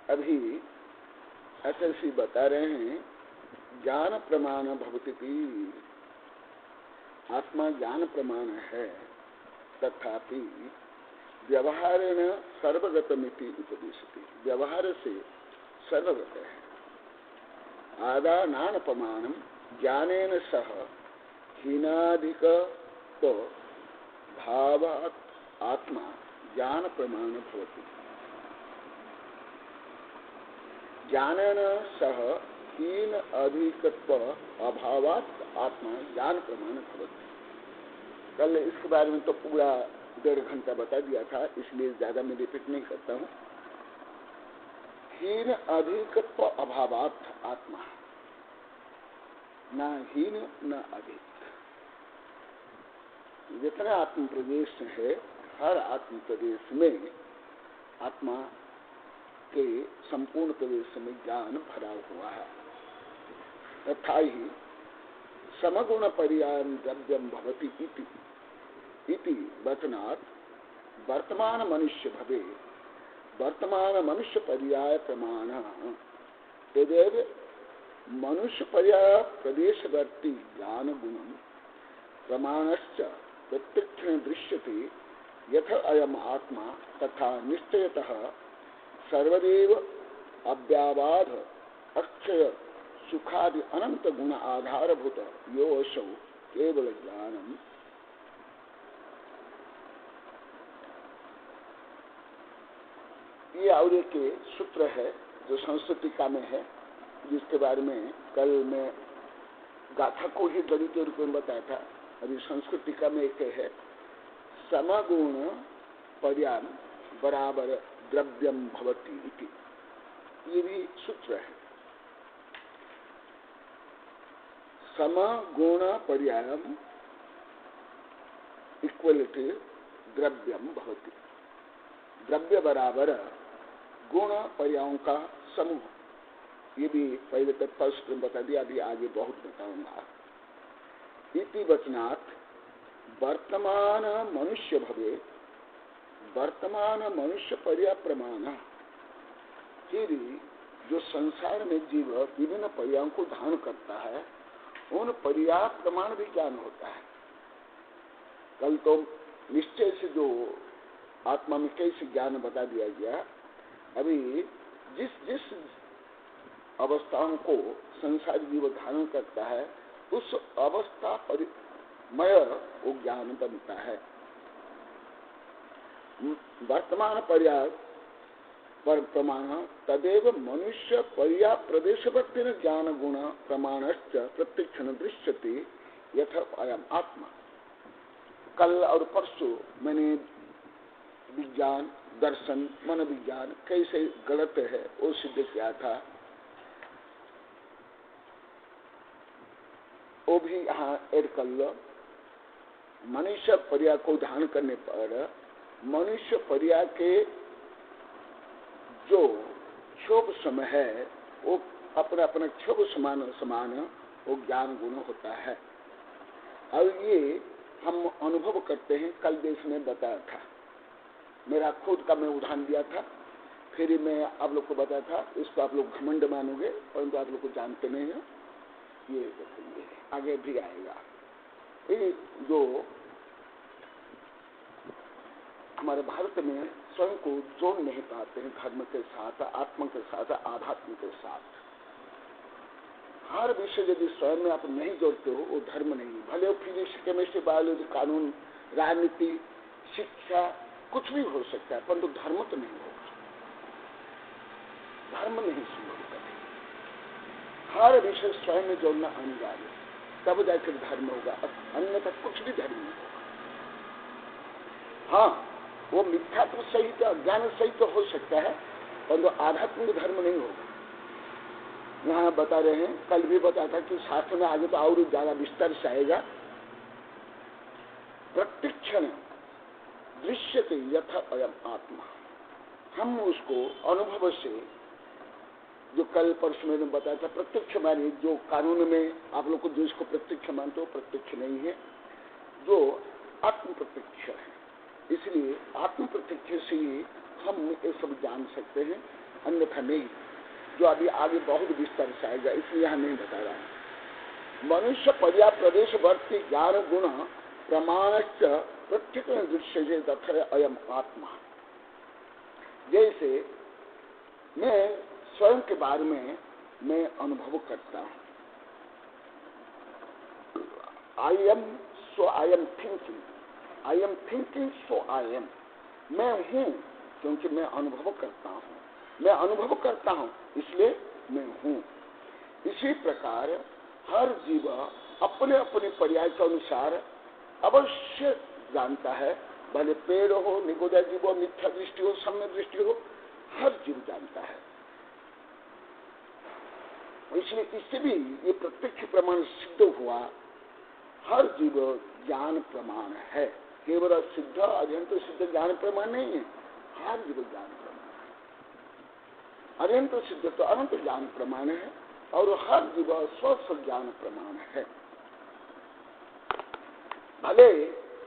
अभी अतसी बता रहे हैं ज्ञान प्रमाण भवती, आत्मा ज्ञान प्रमाण है, तथापि व्यवहारेण सर्वगतमिति उपदिशति, व्यवहार से सर्वगत है। आदानानपमानम ज्ञानेन सह हीनाधिक तो भावात् आत्मा ज्ञान प्रमाण भवति। ज्ञानेन सह हीन अधिकत्व अभावात् आत्मा ज्ञान प्रमाण भवति। कल इसके बारे में तो पूरा 1.5 घंटा बता दिया था, इसलिए ज्यादा मैं रिपीट नहीं करता हूँ। हीन अधिकत्व अभावात् आत्मा, न हीन न अधिक। जितने आत्म प्रदेश है, हर आत्म प्रदेश में आत्मा के संपूर्ण प्रदेश में ज्ञान भरा हुआ है। तथा ही समगुण पर्याय द्रव्यम भवति इति वचनात् वर्तमान मनुष्य भवे, वर्तमान मनुष्य पर्याय प्रमाण तदेव मनुष्य पर्याय प्रदेशवर्ती ज्ञान गुणम प्रमाणश्च प्रत्यक्षेण दृश्यते यथ अयम आत्मा तथा निश्चयतः सर्वदेव अव्याबाध अक्षय सुखादि अनंत गुण आधारभूत योऽसौ केवल ज्ञानम। ये और एक सूत्र है जो संस्कृत टीका में है, जिसके बारे में कल मैं गाथा को ही गणित के रूप में बताया था। अभी संस्कृत टीका में एक है समगुण पर्याम बराबर द्रव्यम भवति इति, ये भी सूत्र है। समगुण पर्यायम इक्वलिटी द्रव्यम भवति, द्रव्य बराबर गुण पर्यायों का समूह। ये भी पहले तक फर्स्ट में बता दिया, अभी आगे बहुत बताऊंगा। इति वचनात् वर्तमान मनुष्य भवे, वर्तमान मनुष्य पर्याय प्रमाण। फिर जो संसार में जीव विभिन्न पर्यायों को धारण करता है, उन पर्याय प्रमाण भी ज्ञान होता है। कल तो निश्चय से जो आत्मा में कैसे ज्ञान बता दिया गया। अभी जिस जिस अवस्थाओं को संसार जीव धारण करता है, उस अवस्था परिमय वो ज्ञान बनता है। वर्तमान पर्याय पर प्रमाण तदेव मनुष्य पर्याय प्रदेशवर्ती ज्ञान गुण प्रमाणश्च प्रत्यक्षण दृश्यते यथ अयम आत्मा। कल और परसों मैंने विज्ञान, दर्शन, मन विज्ञान कैसे गलत है वो सिद्ध किया था। वो भी यहाँ ऐड कर लो। मनुष्य पर्याय को धारण करने पर मनुष्य पर्याय के जो क्षोभ समय है, वो अपना अपना क्षोभ समान समान वो ज्ञान गुण होता है। और ये हम अनुभव करते हैं। कल देश में बताया था, मेरा खुद का मैं उदाहरण दिया था, फिर मैं आप लोग को बताया था। इसको आप लोग घमंड मानोगे, परंतु आप लोग को जानते नहीं हो। ये आगे भी आएगा। ये जो हमारे भारत में स्वयं को जोड़ नहीं पाते हैं धर्म के साथ, आत्मा के साथ, आध्यात्म के साथ। हर विषय यदि स्वयं में आप नहीं जोड़ते हो, वो धर्म नहीं। भले वो फिजिक्स, केमिस्ट्री, बायोलॉजी, कानून, राजनीति, शिक्षा कुछ भी हो सकता है, परंतु धर्म तो नहीं होगा। धर्म नहीं संभव कभी। हर विषय स्वयं में जोड़ना अनिवार्य, तब जाकर धर्म होगा, अन्यथा कुछ भी धर्म नहीं होगा। हाँ, वो मिथ्यात्व सहित, ज्ञान सहित तो हो सकता है, परंतु आध्यात्मिक धर्म नहीं होगा। यहाँ बता रहे हैं, कल भी बताया था कि शास्त्र में आगे तो और ज्यादा विस्तार से आएगा। प्रत्यक्षण दृश्यते यथा अयम आत्मा। हम उसको अनुभव से, जो कल परसों मैंने बताया था, प्रत्यक्ष माने जो कानून में आप लोग को जो इसको प्रत्यक्ष मानते हो, प्रत्यक्ष नहीं है, जो आत्म प्रत्यक्ष है। इसलिए आत्म प्रत्यक्ष से ही हम ये सब जान सकते हैं अन्यथा नहीं, जो अभी आगे बहुत विस्तार से आएगा, इसलिए यहाँ नहीं बता रहा है। मनुष्य पर्या प्रदेशवर्ती ज्ञान गुण प्रमाणश्च प्रत्येक दृश्य तथा अयम आत्मा। जैसे मैं स्वयं के बारे में मैं अनुभव करता हूँ, I am so I am thinking, I am thinking so I am. मैं हूँ क्योंकि मैं अनुभव करता हूँ, मैं अनुभव करता हूँ इसलिए मैं हूँ। इसी प्रकार हर जीव अपने अपने पर्याय के अनुसार अवश्य जानता है, भले पेड़ हो, निगोदा जीव हो, मिथ्या दृष्टि हो, सम्य दृष्टि हो, हर जीव जानता है। इसलिए इससे भी ये प्रत्यक्ष प्रमाण सिद्ध हुआ, हर जीव ज्ञान प्रमाण है, केवल सिद्ध अत्यंत सिद्ध ज्ञान प्रमाण नहीं है, हर जीव ज्ञान प्रमाण है। अत्यंत सिद्ध तो अनंत ज्ञान प्रमाण है और हर जीव स्व ज्ञान प्रमाण है। भले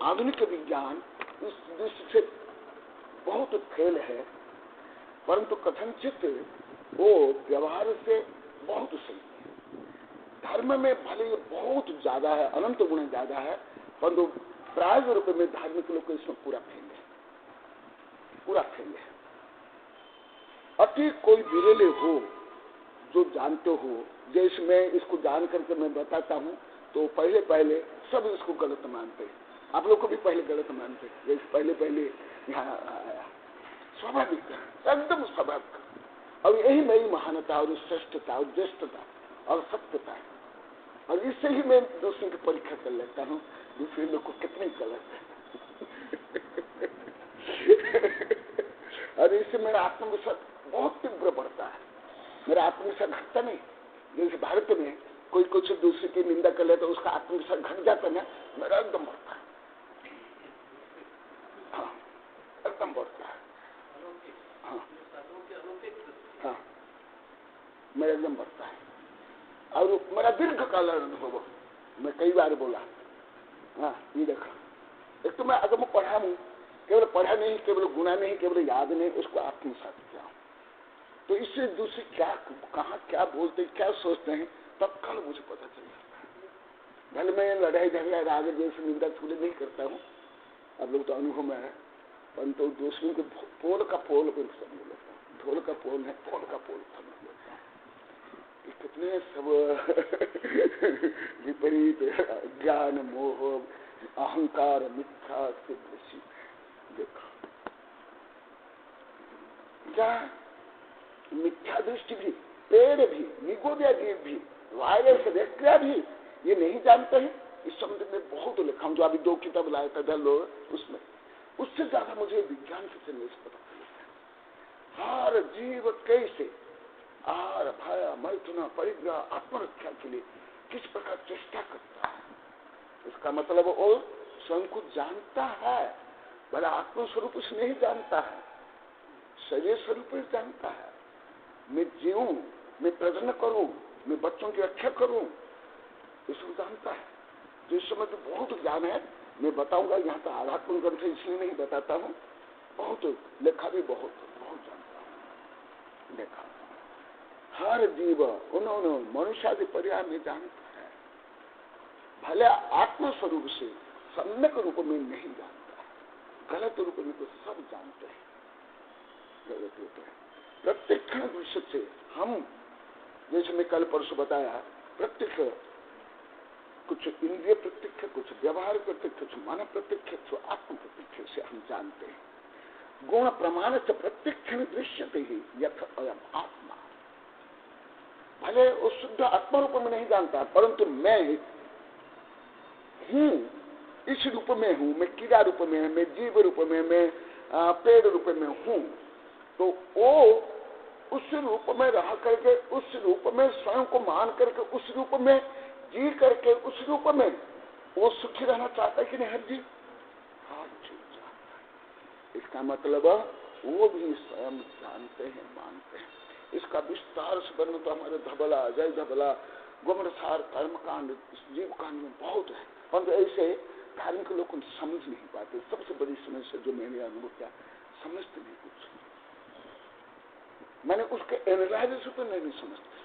आधुनिक विज्ञान इस दृष्टि से बहुत फेल है, परंतु कथनचित वो व्यवहार से बहुत सही है। धर्म में भले बहुत ज्यादा है, अनंत गुण ज्यादा है, परंतु प्राय रूप में धार्मिक लोग इसमें पूरा फेल है, पूरा फेल है। अति कोई विरले हो जो जानते हो, जैसे मैं इसको जान करके मैं बताता हूँ तो पहले पहले सब इसको गलत मानते हैं, आप लोग को भी पहले गलत मानते, जैसे पहले पहले यहाँ आया, स्वाभाविक एकदम स्वाभाविक। और यही मेरी महानता और श्रेष्ठता और ज्येष्ठता और सत्यता है, और इससे ही मैं दूसरों की परीक्षा कर लेता हूँ दूसरे लोग को कितनी गलत है। और इससे मेरा आत्मविश्वास बहुत तीव्र बढ़ता है, मेरा आत्मविश्वास घटता नहीं। जैसे भारत में कोई कुछ दूसरे की निंदा कर लेता तो उसका आत्मविश्वास घट जाता है, मेरा एकदम बढ़ता है, हाँ एकदम बढ़ता है, हाँ हाँ मेरा एकदम बढ़ता है। और मेरा दीर्घ काल अनुभव, मैं कई बार बोला, हाँ ये देखा, एक तो मैं अगर मैं पढ़ा हूँ, केवल पढ़ा नहीं, केवल गुना नहीं, केवल याद नहीं, उसको आत्मसात किया, तो इससे दूसरे क्या कहाँ क्या बोलते क्या सोचते हैं तब कल मुझे पता चल जाता है। भले मैं लड़ाई झगड़ा राग जैसे निंदा चुगली नहीं करता हूँ, अब लोग तो अनुभव में है, परंतु दूसरों को पोल का पोल पर समझ लेता हूँ, ढोल का पोल है, पोल का पोल समझ लेता हूँ। कितने सब विपरीत ज्ञान मोह अहंकार मिथ्या से देखा, क्या मिथ्या दृष्टि भी, पेड़ भी, निगोदिया जीव भी, वायरस बैक्टीरिया भी ये नहीं जानते हैं। इस संबंध में बहुत लिखा हूं, जो अभी 2 किताब लाया था लोग, उसमें उससे ज्यादा मुझे विज्ञान से चलने से पता चलता है हर जीव कैसे आहार भय मैथुन परिग्रह आत्मरक्षा के लिए किस प्रकार चेष्टा करता है। इसका मतलब वो स्वयं को जानता है, भला आत्मस्वरूप उसे नहीं जानता है, शरीर स्वरूप जानता है। मैं जीऊं, मैं प्रजनन करूं, मैं बच्चों की रक्षा करूं, इसको जानता है। जिस समय तो बहुत ज्ञान है, मैं बताऊंगा, यहाँ तो आध्यात्मिक ग्रंथ इसलिए नहीं बताता हूँ, बहुत लेखा भी बहुत जानता हूँ, देखा हर जीव उन्होंने मनुष्यादि पर्याय में जानता है, भले आत्मस्वरूप से सम्यक रूप में नहीं जानता है, गलत रूप में तो सब जानते हैं, गलत रूप है। प्रत्येक क्षण दृश्य से हम, जैसे मैं कल परसों बताया, प्रत्यक्ष कुछ इंद्रिय प्रत्यक्ष, कुछ व्यवहार प्रत्यक्ष, कुछ मानव प्रत्यक्ष, कुछ आत्म प्रत्यक्ष से हम जानते हैं। गुण प्रमाण से प्रत्येक क्षण दृश्यते ही यथ अयम आत्मा। भले वो शुद्ध आत्मा रूप में नहीं जानता, परंतु मैं हूँ, इस रूप में हूँ, मैं कीड़ा रूप में, मैं जीव रूप में, मैं पेड़ रूप में हूँ, तो वो उस रूप में रह करके, उस रूप में स्वयं को मान करके, उस रूप में जी करके, उस रूप में वो सुखी रहना चाहता है कि नहीं हर जी? हर जी चाहता है। इसका मतलब वो भी स्वयं जानते हैं, मानते हैं। इसका विस्तार से वर्णन तो हमारे धबला, जय धबला, गुमरसार, कर्मकांड, जीव कांड में बहुत है, परंतु ऐसे धार्मिक लोग समझ नहीं पाते। सबसे बड़ी समस्या जो मैंने अनुभव किया, समझते नहीं कुछ। मैंने उसके एनालाइज तो नहीं समझते,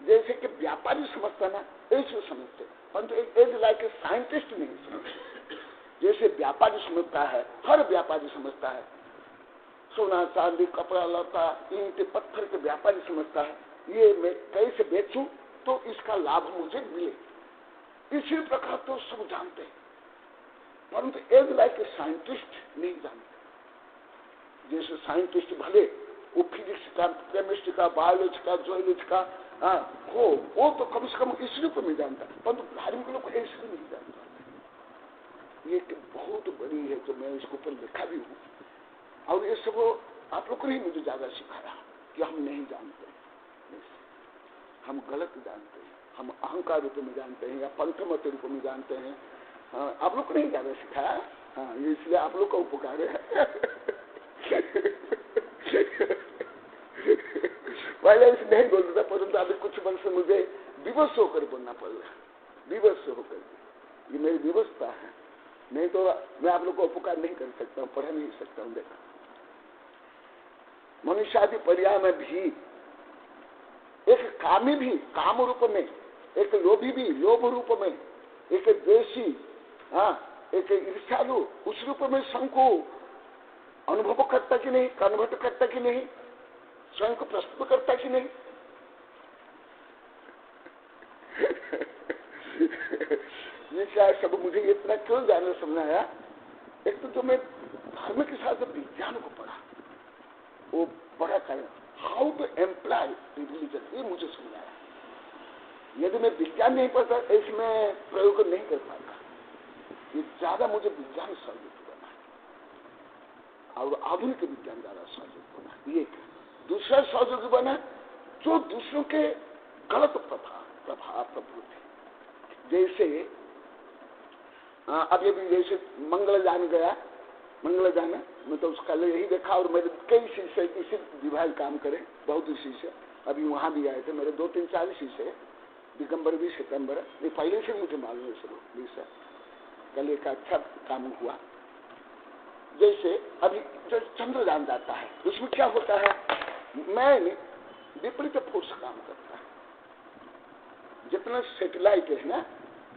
जैसे कि व्यापारी समझता ना ऐसे समझते, परंतु एक लाइक साइंटिस्ट नहीं समझते। जैसे व्यापारी समझता है, हर व्यापारी समझता है, सोना चांदी कपड़ा लता ईंट पत्थर के व्यापारी समझता है, ये मैं कैसे बेचूं तो इसका लाभ मुझे मिले, इसी प्रकार तो सब जानते हैं, परंतु एक लाइक साइंटिस्ट नहीं जानते। जैसे साइंटिस्ट भले वो फिजिक्स का, केमिस्ट्री का, बायोलॉजी का, जोलॉजी का हो, वो तो कम से कम इस रूप में जानता है, परंतु धार्मिक लोग ऐसे नहीं जानता। ये बहुत बड़ी है, जो मैं इसके ऊपर लिखा भी हूँ, और ये सब आप लोग ने ही मुझे ज्यादा सिखाया कि हम नहीं जानते, हम गलत जानते हैं, हम अहंकार रूप में जानते हैं या पंथमत रूप में जानते हैं। आप लोग को नहीं ज्यादा सिखाया, इसलिए आप लोग का उपकार है। पहले ऐसे नहीं बोलता था, परंतु अभी कुछ वर्ष से मुझे विवश होकर बोलना पड़ रहा, विवश होकर, ये मेरी विवशता है, नहीं तो मैं आप लोग को उपकार नहीं कर सकता हूँ, पढ़ा नहीं सकता हूँ। देखा मनुष्यादि पर्याय में भी एक कामी भी काम रूप में, एक लोभी भी लोभ रूप में, एक द्वेषी एक ईर्ष्यालु उस रूप में स्वयं को अनुभव करता कि नहीं, कन्वर्ट करता कि नहीं, स्वयं को प्रस्तुत करता कि नहीं। ये शायद सब मुझे इतना क्यों जानना समझाया, एक तो जो मैं धर्म के साथ विज्ञान को पढ़ा, वो बड़ा कारण हाउ टू एम्प्लॉय रिलीजन, ये मुझे समझाया। यदि मैं विज्ञान नहीं पढ़ता इसमें प्रयोग नहीं कर पाता, ये ज्यादा मुझे विज्ञान सहयोग बना और आधुनिक विज्ञान ज्यादा सहयोग बना। ये दूसरा सहयोग बना जो दूसरों के गलत प्रभाव प्रवृत्ति, जैसे अभी भी जैसे मंगलयान गया, मंगलयान मैं तो उसका यही देखा, और मेरे कई शिष्य इसी विभाग काम करे, बहुत ही शिष्य अभी वहां भी आए थे, मेरे 2-3-4 शिष्य, दिगंबर भी सितंबर, ये पहले से मुझे मालूम है शुरू विषय, कल एक अच्छा काम हुआ। जैसे अभी जो चंद्रयान जाता है उसमें क्या होता है, मैंने विपरीत फोर्स काम करता है, जितना सैटेलाइट है ना,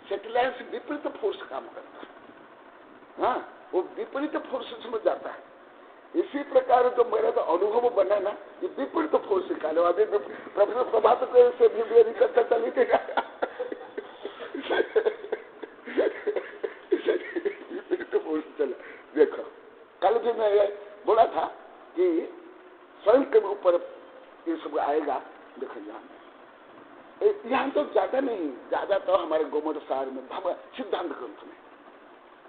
सैटेलाइट से विपरीत फोर्स काम करता है, वो विपरीत फोर्स समझ जाता है। इसी प्रकार जो मेरा तो अनुभव बना ना, ये विपरीत फोर्स निकालो। अभी प्रोफेसर प्रभात से भी चर्चा चली थी, विपरीत फोर्स चला। देखो कल भी मैं बोला था कि स्वयं के ऊपर ये सब आएगा। देखो यहाँ तो ज्यादा नहीं, ज्यादा तो हमारे गोमठ सार में सिद्धांत ग्रंथ में,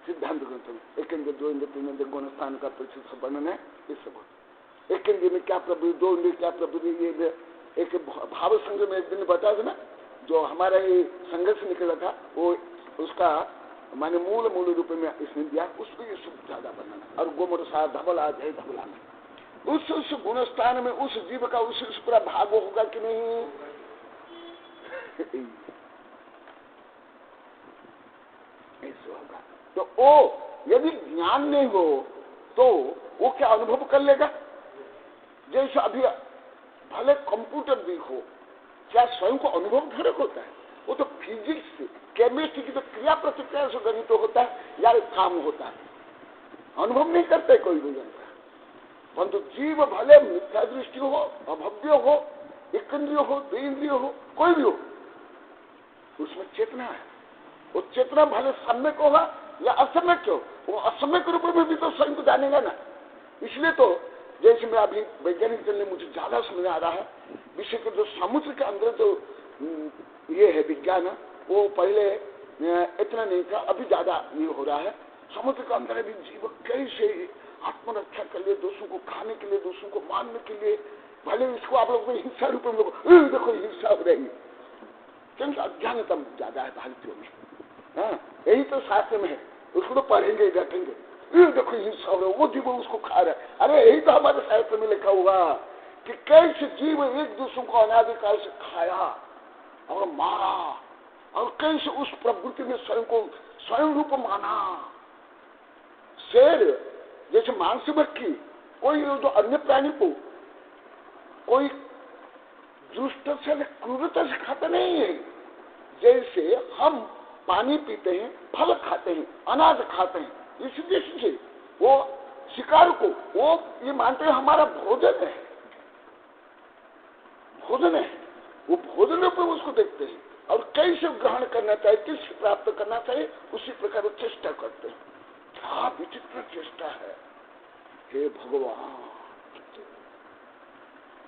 सिद्धांत ग्रंथ में एक इंद्र दो इंद्र तीन इंद्र गुण स्थान का प्रसिद्ध वर्णन है। ये सब एक इंद्र में क्या प्रभु, दो इंद्र क्या प्रभु, ये एक भाव संघ में एक दिन बताया था ना, जो हमारा ये संघर्ष निकला था, वो उसका माने मूल रूप में इसने दिया, उसको ये सब ज्यादा बनाना। और गोमठ सार धबला जय धबला में उस गुण स्थान में उस जीव का उस पूरा भाग होगा कि नहीं, ऐसा होगा। तो वो यदि ज्ञान नहीं हो तो वो क्या अनुभव कर लेगा। जैसे अभी भले कंप्यूटर भी हो, क्या स्वयं को अनुभव फर्क होता है, वो तो फिजिक्स केमिस्ट्री की तो क्रिया प्रतिक्रिया से गणित तो होता है या काम होता है, अनुभव नहीं करते कोई भी जनता। परंतु जीव भले मिथ्या दृष्टि हो, अभव्य हो, एक इंद्रिय हो, दो इंद्रिय हो, कोई भी हो, उसमें चेतना है। वो चेतना भले सम्यक होगा या असम्यक हो, वो असम्यक रूप में भी तो स्वयं को जानेगा ना। इसलिए तो जैसे मैं अभी वैज्ञानिक चलने मुझे ज्यादा समझ आ रहा है विषय के, जो समुद्र के अंदर जो ये है विज्ञान, वो पहले इतना नहीं था, अभी ज्यादा ये हो रहा है। समुद्र के अंदर भी जीव कैसे आत्मरक्षा के लिए, दूसरों को खाने के लिए, दूसरों को मारने के लिए, भले इसको आप लोग हिंसा रूप में देखो हिंसा हो रही है, क्योंकि अज्ञानता ज्यादा है भारतीयों में। यही तो शास्त्र में है, उसको तो पढ़ेंगे रखेंगे, देखो हिंसा हो रहा है, वो जीव उसको खा रहा है। अरे यही तो हमारे शास्त्र में लिखा हुआ कि कैसे जीव एक दूसरों को अनादिकाल से खाया और मारा, और कैसे उस प्रवृत्ति में स्वयं को स्वयं रूप माना। शेर जैसे मांस भक्षी, कोई जो अन्य प्राणी को कोई दुष्ट से क्रूरता से खाता नहीं है। जैसे हम पानी पीते हैं, फल खाते हैं, अनाज खाते हैं, इस दृष्टि से वो शिकार को वो ये मानते हैं हमारा भोजन है, भोजन है। वो भोजन पर उसको देखते हैं और कैसे ग्रहण करना चाहिए, किस प्राप्त करना चाहिए, उसी प्रकार वो चेष्टा करते हैं। क्या विचित्र चेष्टा है, हे भगवान!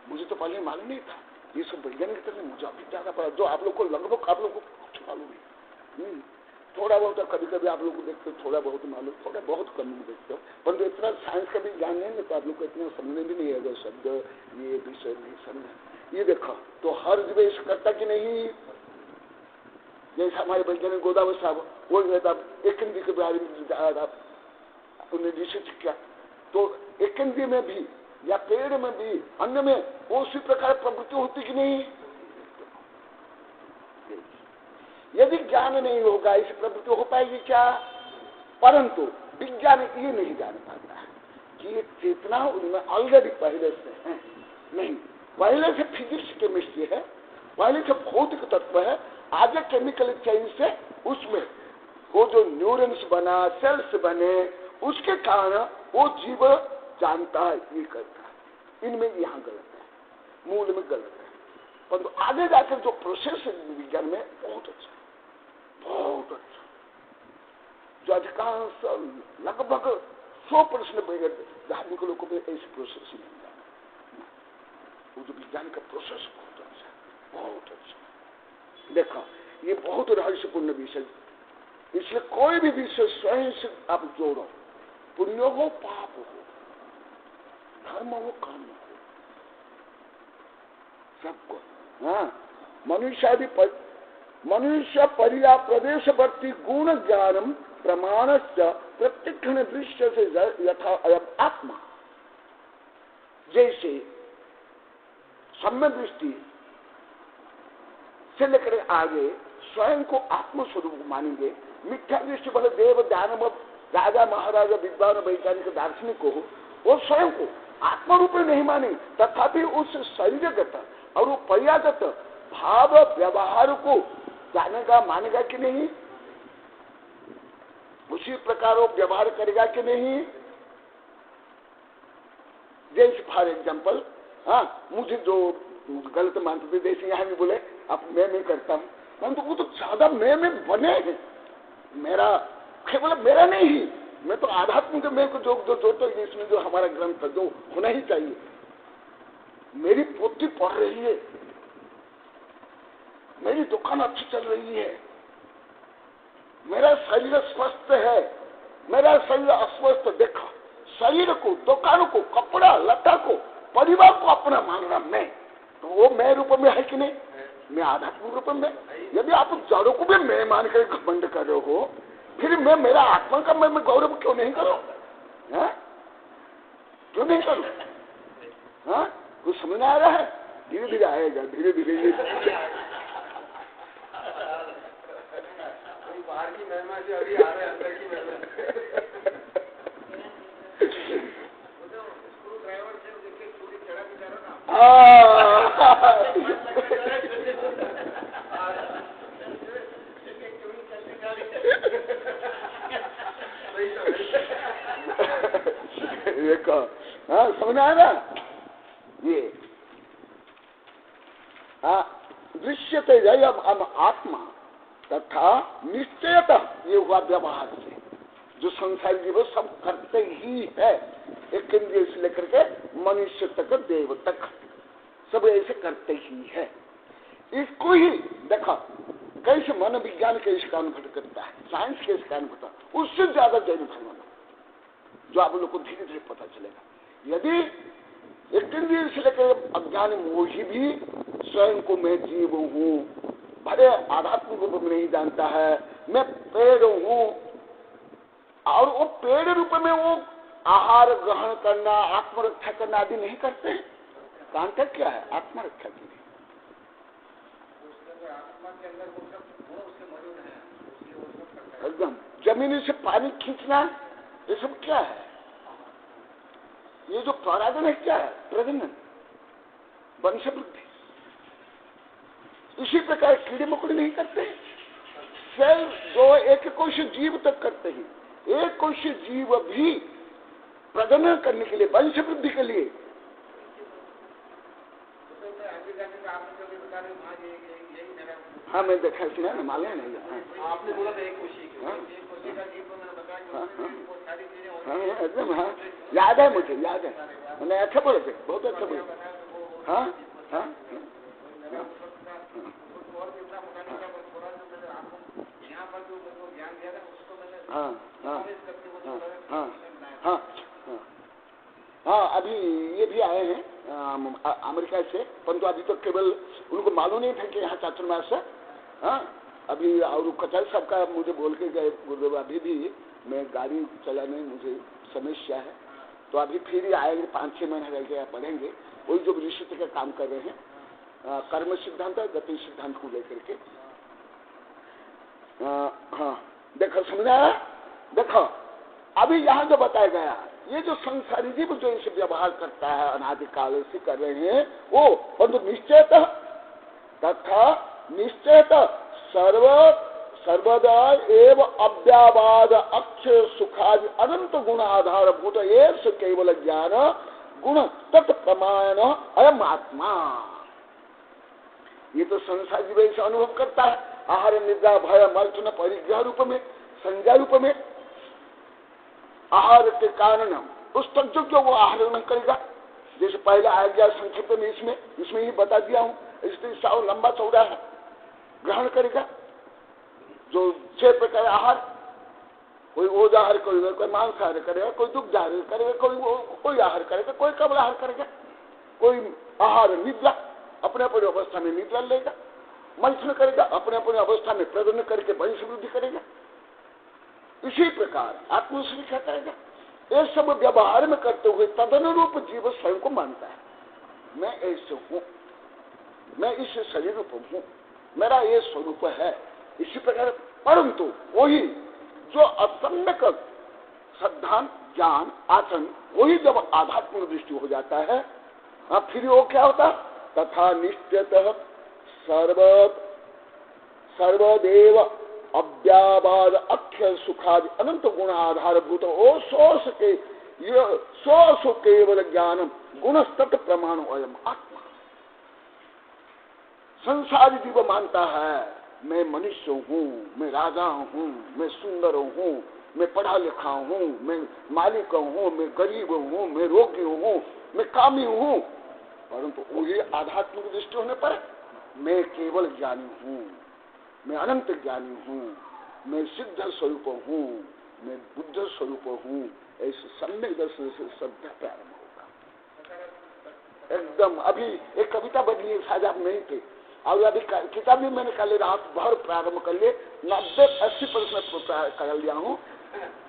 मुझे तो पहले मालूम नहीं था, ये सब वैज्ञानिक तरह मुझे अभी ज्यादा पड़ा, जो आप लोग को लगभग आप लोग को कुछ मालूम नहीं। थोड़ा बहुत कभी कभी आप लोग को देखते हो, थोड़ा बहुत मालूम, थोड़ा बहुत कम देखते हो, परंतु इतना साइंस का भी ज्ञान नहीं, तो आप लोग को इतना समझने भी नहीं है शब्द, ये विषय नहीं समझ। ये देखो तो हर निवेश करता कि नहीं, जैसे हमारे वैज्ञानिक गोदावरी साहब वो एक इंद्रिय के बारे में उन्हें रिसर्च किया, तो एक इंद्रिय में भी या पेड़ में भी अन्य में वो उसी प्रकार प्रवृत्ति होती कि नहीं। यदि ज्ञान नहीं होगा इस प्रवृत्ति हो पाएगी क्या? परंतु विज्ञान ये नहीं जान पाता है कि ये चेतना उनमें ऑलरेडी पहले से है, नहीं, पहले से फिजिक्स केमिस्ट्री है, पहले से भौतिक तत्व है, आगे केमिकल चेंज से उसमें वो जो न्यूरॉन्स बना, सेल्स बने, उसके कारण वो जीव जानता है, ये करता है। इनमें यहाँ गलत है, मूल में गलत है, परंतु आगे जाकर जो प्रोसेस विज्ञान में बहुत अच्छा, बहुत अच्छा, जो अधिकांश लगभग 100% धार्मिक लोगों में ऐसी प्रोसेस नहीं जाना। वो जो विज्ञान का प्रोसेस बहुत अच्छा, बहुत अच्छा। देखो ये बहुत रहस्यपूर्ण विषय, इसलिए कोई भी विषय स्वयं से आप जोड़ो, पुण्य हो पाप हो, धर्म हो काम हो, सबको। हाँ, मनुष्य पर्या प्रदेशवर्ती गुण ज्ञानम प्रमाणस्य प्रत्यक्षण दृश्य से यथा अयम आत्मा। जैसे सम्य दृष्टि से लेकर आगे स्वयं को आत्मस्वरूप मानेंगे, मिथ्या दृष्टि भले देव दानव राजा महाराजा विद्वान वैज्ञानिक दार्शनिक हो, वो स्वयं को आत्मा रूप में नहीं माने, तथापि उस शरीरगत और वो पर्यागत भाव व्यवहार को जानेगा, मानेगा कि नहीं, उसी प्रकार वो व्यवहार करेगा कि नहीं। जैसे फॉर एग्जाम्पल, हाँ, मुझे जो गलत मानते थे, जैसे यहाँ भी बोले अब मैं करता हूँ, परंतु वो तो ज्यादा मैं बने हैं, मेरा केवल मेरा नहीं ही, मैं तो आध्यात्मिक मैं को जो तो इसमें जो हमारा ग्रंथ जो होना ही चाहिए, मेरी पोती पढ़ रही है, मेरी दुकान अच्छी चल रही है, मेरा शरीर स्वस्थ है, मेरा शरीर अस्वस्थ, देखा शरीर को, दुकान को, कपड़ा लता को, परिवार को अपना मान रहा मैं, तो वो मैं रूप में है कि नहीं, मैं आध्यात्मिक रूप में। यदि आप जड़ों को भी मैं मान कर घमंड कर रहे हो, फिर मैं मेरा आत्मा का मैं गौरव क्यों नहीं करूं? क्यों नहीं करूं? हाँ, कुछ समझ आ रहा है? धीरे धीरे आएगा, धीरे धीरे। बाहर की महिमा से अभी आ रहे हैं, अंदर की महिमा। हाँ, समझ आया ना? ये दृश्यते आत्मा तथा निश्चयतः ये हुआ व्यवहार से, जो संसारी जीव सब करते ही है, एक इंद्रिय से लेकर के मनुष्य तक, देव तक, सब ऐसे करते ही है। इसको ही देखा कैसे मन विज्ञान कैसे का अनुभव करता है, साइंस कैसे का अनुभव, उससे ज्यादा जैन धर्म, जो आप लोग को धीरे धीरे पता चलेगा। यदि एक इंद्रिय से लेकर अज्ञान मोही भी स्वयं को मैं जीव हूँ, भले आध्यात्मिक रूप में नहीं जानता है, मैं पेड़ हूँ, और वो पेड़ रूप में वो आहार ग्रहण करना, आत्मरक्षा करना आदि नहीं करते हैं। कांटा क्या है? आत्मरक्षा के लिए। एकदम जमीन से पानी खींचना, ये सब क्या है? ये जो परागण है क्या है? प्रजनन। वंश वृद्धि। इसी प्रकार कीड़े मकोड़े नहीं करते, सेल दो एक कोश जीव तक करते हैं। एक कोश जीव भी प्रजनन करने के लिए, वंश वृद्धि के लिए, हाँ मैं देखा सुना ना, मालूम नहीं। आपने बोला था एक कोशी का जीव को मैंने बताया कि वो सारी चीजें, हाँ एकदम, हाँ याद है मुझे, याद है, मैंने अच्छा बोले थे, बहुत अच्छा बोले। हाँ हाँ हाँ हाँ हाँ हाँ हाँ अभी ये भी आए हैं अमेरिका से, परंतु अभी तो केवल उनको मालूम नहीं था कि यहाँ चातुर्मास है। हाँ अभी और कचल साहब का मुझे बोल के गए गुरुदेव, अभी भी मैं गाड़ी चलाने मुझे समस्या है, तो अभी फिर ही आएंगे, 5-6 महीने रह गया पढ़ेंगे। वही जो ऋषि का काम कर रहे हैं, कर्म सिद्धांत गति सिद्धांत को लेकर के। हाँ देखो समझा, देखो अभी यहाँ जो बताया गया, ये जो संसारी जीव जो इसे व्यवहार करता है अनादिकाल से कर रहे हैं वो, परंतु निश्चयत तथा निश्चयत सर्वदा एव अव्यावाद अक्षय सुखादि अनंत गुण आधारभूत एव केवल ज्ञान गुण तत्प्रमाण अयम आत्मा। ये तो संसार जीव से अनुभव करता है, आहार निद्रा भय मर्चन परिग्रह रूप में, संज्ञा रूप में। आहार के कारण उस तक जो वो आहार ग्रहण करेगा, जैसे पहले आ गया संक्षिप्त में, इसमें ही बता दिया हूं, इसलिए साव लंबा चौड़ा है, ग्रहण करेगा जो 6 प्रकार आहार, कोई ओज आहार करेगा, कोई मांसाहार करेगा, कोई दुग्ध आहार करेगा, कोई आहार करेगा, कोई कबल आहार करेगा, कोई आहार निद्रा, अपने अपने अवस्था में निद्रा लेगा, मंथन करेगा, अपने अपने अवस्था में प्रजनन करके वंश वृद्धि करेगा। इसी प्रकार आत्मसमीक्षा करेगा। ये सब व्यवहार में करते हुए तदनुरूप जीव स्वयं को मानता है, मैं ऐसे हूं, मैं इस शरीर रूप हूं, मेरा ये स्वरूप है। इसी प्रकार परंतु वही जो असम्यक श्रद्धान ज्ञान आचरण, वही जब आध्यात्मिक दृष्टि हो जाता है, फिर वो क्या होता, तथा निश्चयतः सर्वदेव अव्यावाद अक्षर सुखादि अनंत गुण आधारभूत ओ सो केवल ज्ञानम गुण तत् प्रमाण अयम आत्मा। संसारी जीव मानता है मैं मनुष्य हूँ, मैं राजा हूँ, मैं सुंदर हूँ, मैं पढ़ा लिखा हूँ, मैं मालिक हूँ, मैं गरीब हूँ, मैं रोगी हूँ, मैं कामी हूँ, परंतु वही आध्यात्मिक दृष्टि होने पर मैं केवल ज्ञानी हूँ, मैं अनंत ज्ञानी हूँ, मैं सिद्ध स्वरूप हूँ, मैं बुद्ध स्वरूप हूँ। ऐसे सम्यक दर्शन से श्रद्धा प्रारंभ होगा एकदम। अभी एक कविता बदली, शायद आप नहीं थे, और अभी किताब भी मैंने कल रात भर प्रारंभ कर लिए, 90-80% कर लिया हूँ।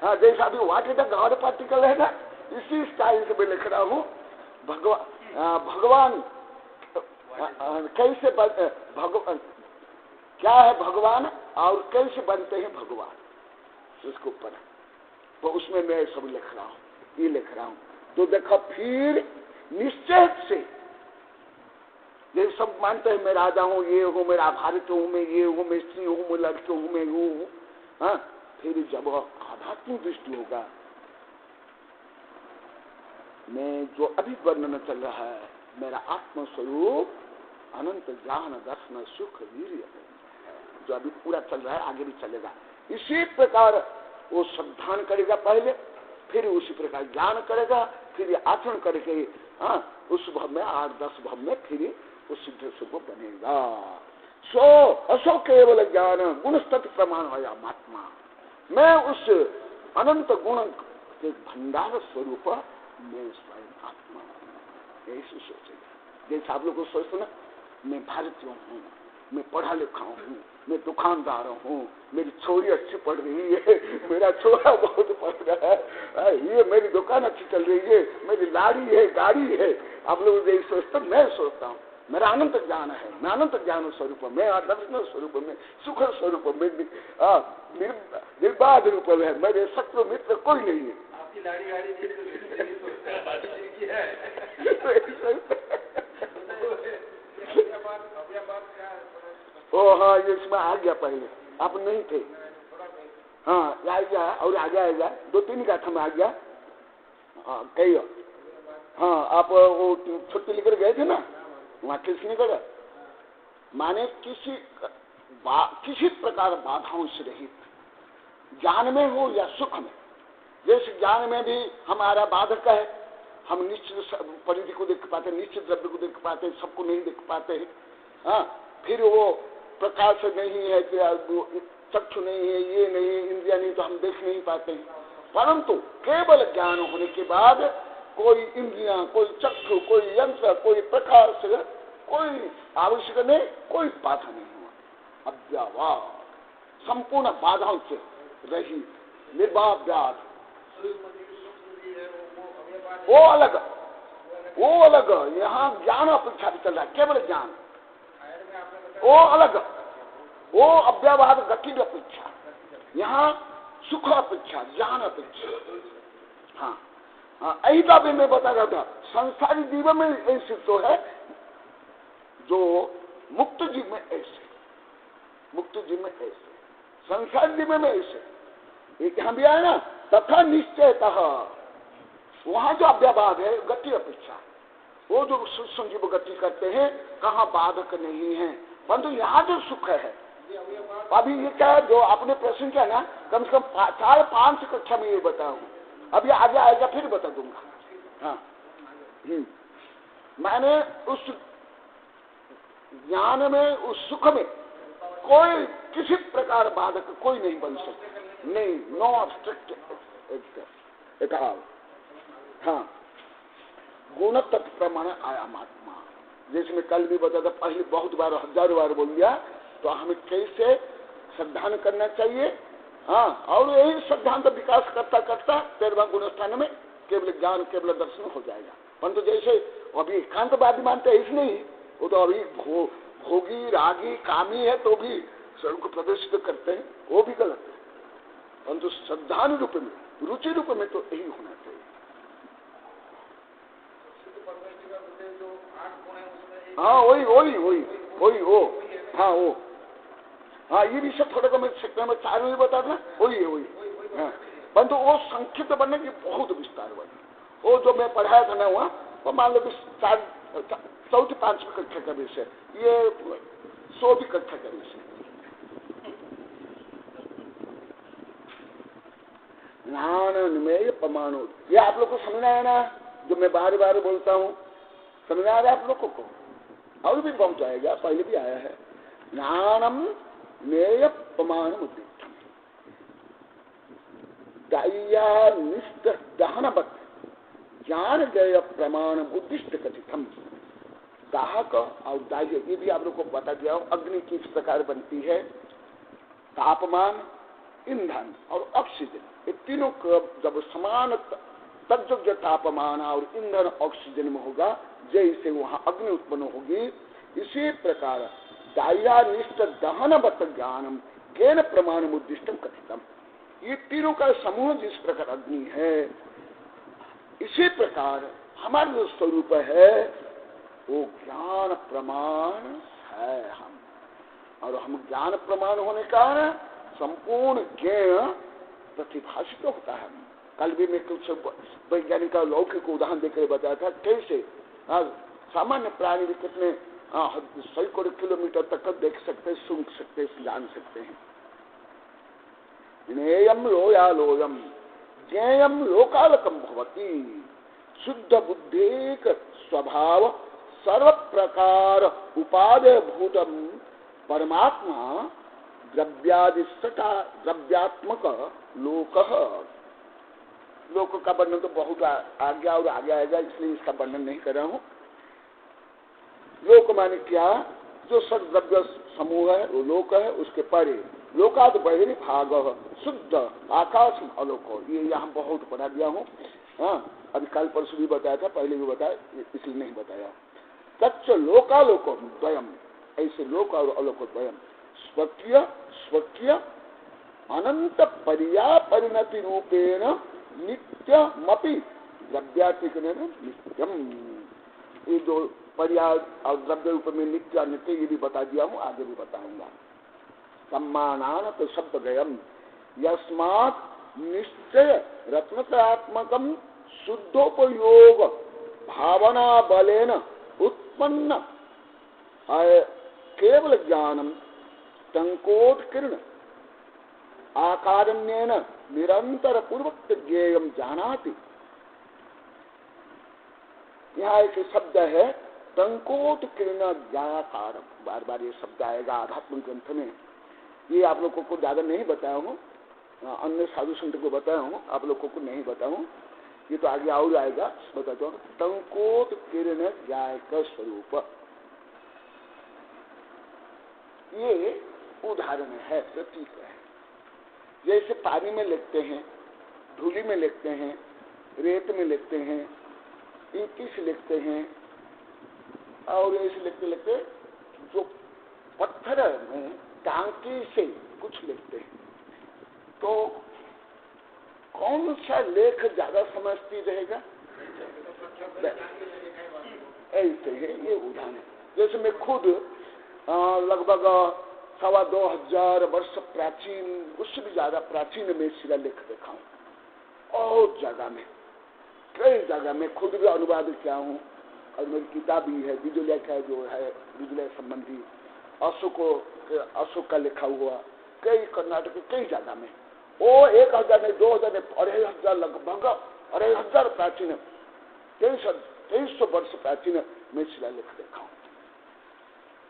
हाँ जैसा अभी what is the God particle है ना, इसी स्टाइल से मैं लिख रहा हूँ। भगवान कैसे भगवान क्या है भगवान और कैसे बनते हैं भगवान, उसको ऊपर तो उसमें मैं सब लिख रहा हूँ, ये लिख रहा हूँ। तो देखो फिर निश्चय से ये सब मानते हैं मैं राजा हूँ, ये हूँ, मेरा भारत हूँ, मैं ये हूँ, मैं स्त्री हूँ, मैं लड़की हूँ, मैं वो हूँ। हाँ फिर जब आध्यात्मिक दृष्टि होगा, मैं जो अभी वर्णन चल रहा है, मेरा आत्मस्वरूप अनंत ज्ञान दर्शन सुख वीर्य, जो अभी पूरा चल रहा है आगे भी चलेगा। इसी प्रकार वो श्रद्धान करेगा पहले, फिर उसी प्रकार ज्ञान करेगा, फिर आचरण करके उस भाव में 8-10 भाव में फिर वो सिद्ध स्वरूप बनेगा। सो असो केवल ज्ञान गुण तत् प्रमाण है आत्मा। मैं उस अनंत गुण के भंडार स्वरूप मैं स्वयं आत्मा, ऐसे सोचेगा। जैसे आप लोग को सोचते ना, मैं भारतीय हूँ, मैं पढ़ा लिखा हूँ, मैं दुकानदार हूँ, मेरी छोरी अच्छी पढ़ रही है, मेरा छोरा बहुत पढ़ रहा है, ये मेरी दुकान अच्छी चल रही है, मेरी लाड़ी है, गाड़ी है। आप लोग यही सोचते, मैं सोचता हूँ मेरा अनंत ज्ञान है, मैं अनंत ज्ञान स्वरूप में, दर्शन स्वरूप में, सुख स्वरूप में, निर्बाध रूप में, मेरे शत्रु मित्र कोई नहीं है। आपकी लाड़ी गाड़ी हाँ ये इसमें आ गया, पहले आप नहीं थे। हाँ आ गया और आगे आएगा, 2-3 गाथा में आ गया। हाँ कही। हाँ आप वो छुट्टी लेकर गए थे ना, वहाँ किसने करा, माने किसी प्रकार बाधाओं से रहित, ज्ञान में हो या सुख में। जैसे ज्ञान में भी हमारा बाधक है, हम निश्चित परिधि को देख पाते, निश्चित द्रव्य को देख पाते, सबको नहीं देख पाते हैं। हाँ फिर वो प्रकाश नहीं है, चक्षु नहीं है, ये नहीं है, इंद्रिया नहीं, तो हम देख नहीं पाते हैं। परंतु केवल ज्ञान होने के बाद कोई इंद्रियां, कोई चक्षु, कोई यंत्र, कोई प्रकाश, कोई आवश्यक नहीं, कोई बाधा नहीं हुआ। अव्यावाद, संपूर्ण बाधाओं से रही, निर्बाध्यात। वो अलग, यहाँ ज्ञान अपेक्षा भी चल रहा है, केवल ज्ञान, वो अलग, वो अव्यवहार गति अपेक्षा, यहाँ सुख अपेक्षा, ज्ञान अपेक्षा। हाँ यही तो अभी मैं बता रहा था, संसारी जीवन में ऐसे तो है, जो मुक्त जीव में ऐसे, मुक्त जीव में ऐसे, संसार जीवन में ऐसे। एक यहाँ भी आया ना, तथा निश्चयतः, वहां जो अव्यवाद है गति अपेक्षा, वो जो सूक्ष्म जीव गति करते हैं, कहाँ बाधक नहीं है। परंतु यहाँ जो सुख है, अभी ये क्या है, जो आपने प्रश्न किया ना, कम से कम 4-5 कक्षा में ये बताऊं, अभी आगे आएगा फिर बता दूंगा। हाँ मैंने उस ज्ञान में, उस सुख में कोई किसी प्रकार बाधक कोई नहीं बन सकता, नहीं, नो ऑब्स्ट्रक्ट एट ऑल। हाँ गुण तत्व प्रमाण आयामात्मा, जैसे मैं कल भी बताया था, पहले बहुत बार, 1000 बार बोल दिया, तो हमें कैसे श्रद्धान करना चाहिए। हाँ और यही श्रद्धांत विकास करता करता 13वां गुणस्थान में केवल ज्ञान, केवल दर्शन हो जाएगा। परंतु जैसे अभी एकांतवादी मानते हैं, इसलिए वो तो अभी भोगी, रागी, कामी है, तो भी स्वयं को प्रदर्शित करते हैं, वो भी गलत है। परंतु श्रद्धान रूप में, रुचि रूप में तो यही होना चाहिए। हाँ वही वो, हाँ वो, हाँ ये भी सब थोड़ा मैं 4 में बता देना, वही है वही। हाँ परंतु वो संक्षिप्त बनने की बहुत विस्तार बने। वो जो मैं पढ़ाया था ना वहाँ, वो मान लो कि 4-5वीं कक्षा का विषय, ये 100वीं कक्षा का विषय। ज्ञान परमाणु, ये आप लोग को समझ आया ना, जो मैं बार बार बोलता हूँ, समझ आ रहा है आप लोगों को? और भी पहुंच जाएगा, पहले भी आया है। ज्ञानम ज्ञेय प्रमाण उद्दिष्टम, दाह्यानिष्ट दहनवत् ज्ञान ज्ञेय प्रमाण उद्दिष्ट कथितम। दाहक और दाह्य, ये भी आप लोग को बता दिया हूं, अग्नि किस प्रकार बनती है, तापमान, ईंधन और ऑक्सीजन, ये तीनों को जब समान तत्व तापमान और ईंधन ऑक्सीजन में होगा, जैसे वहां अग्नि उत्पन्न होगी, इसी प्रकार दाह्यानिष्ट दहनवत् ज्ञानम ज्ञान प्रमाण उद्दिष्टम कथितम। ये तीनों का समूह जिस प्रकार अग्नि है, इसी प्रकार हमारा जो स्वरूप है वो ज्ञान प्रमाण है हम, और हम ज्ञान प्रमाण होने का संपूर्ण ज्ञान प्रतिभाषित होता है। कल भी मैं कुछ वैज्ञानिक का लौकिक उदाहरण देकर बताया था, कैसे सामान्य प्राणी भी कितने 100 किलोमीटर तक देख सकते, सुन सकते, जान सकते हैं। ज्ञेयम लोयालोयम ज्ञेयम लोकालकम भवति, शुद्ध बुद्धेक स्वभाव सर्व प्रकार उपादेय भूतम परमात्मा द्रव्यादिष्टा द्रव्यात्मक लोकः। लोक का वर्णन तो बहुत आ गया और आगे आएगा, इसलिए इसका वर्णन नहीं कर रहा हूं। लोक माने क्या, जो सद्द्रव्य समूह है वो लोक है, उसके परे लोकाद बहिर् भाग शुद्ध आकाश अलोक, ये यहाँ बहुत पढ़ा दिया हूँ। हाँ अभी कल परसों भी बताया था, पहले भी बताया, इसलिए नहीं बताया। तच्च लोकालोक द्वयम, ऐसे लोक और अलोक द्वयम स्वकीय स्वकीय अनंत पर्या परिणति रूपेण नित्यमपि द्रव्यात्मिक नित्यम। ये जो पर्याय और द्रव्य रूप में नित्य अनित्य, ये भी बता दिया हूँ, आगे भी बताऊंगा। सम्मानान तो शब्द गयम यस्मात् निश्चय रत्नत्रात्मकम शुद्धोपयोग भावना बलेन उत्पन्न केवल ज्ञानम टंकोत्कीर्ण आकारण्येन निरंतर पूर्वक ज्ञेयम जानाति। यहाँ एक शब्द है टंकोत्कीर्ण ज्ञाकारम, बार बार ये शब्द आएगा आध्यात्मिक ग्रंथ में। ये आप लोगों को ज्यादा नहीं बताया हूँ, अन्य साधु संत को बताया हूँ, आप लोगों को नहीं बताया हूँ, ये तो आगे और आएगा, बताता हूँ। टंकोत्कीर्ण ज्ञायक स्वरूप, ये उदाहरण है, प्रतीक है। जैसे पानी में लिखते हैं, धूली में लिखते हैं, रेत में लिखते हैं, ईंटी से लिखते हैं, और ऐसे लिखते लिखते जो पत्थर में टांकी से कुछ लिखते हैं, तो कौन सा लेख ज्यादा समझती रहेगा? ऐसे है ये उदाहरण। जैसे मैं खुद लगभग 2,500 वर्ष प्राचीन, उससे भी ज्यादा प्राचीन में शिलालेख देखा हूँ, और जगह में, कई जगह में खुद भी अनुवाद किया हूँ, और मेरी किताब भी है विजुलेख है, जो है विजुलेख संबंधी अशोक का लिखा हुआ, कई कर्नाटक के कई जगह में, वो 1,000 में 2,000 में 2,500 लगभग 2,500 प्राचीन 2300 वर्ष प्राचीन में शिलालेख देखा हूँ,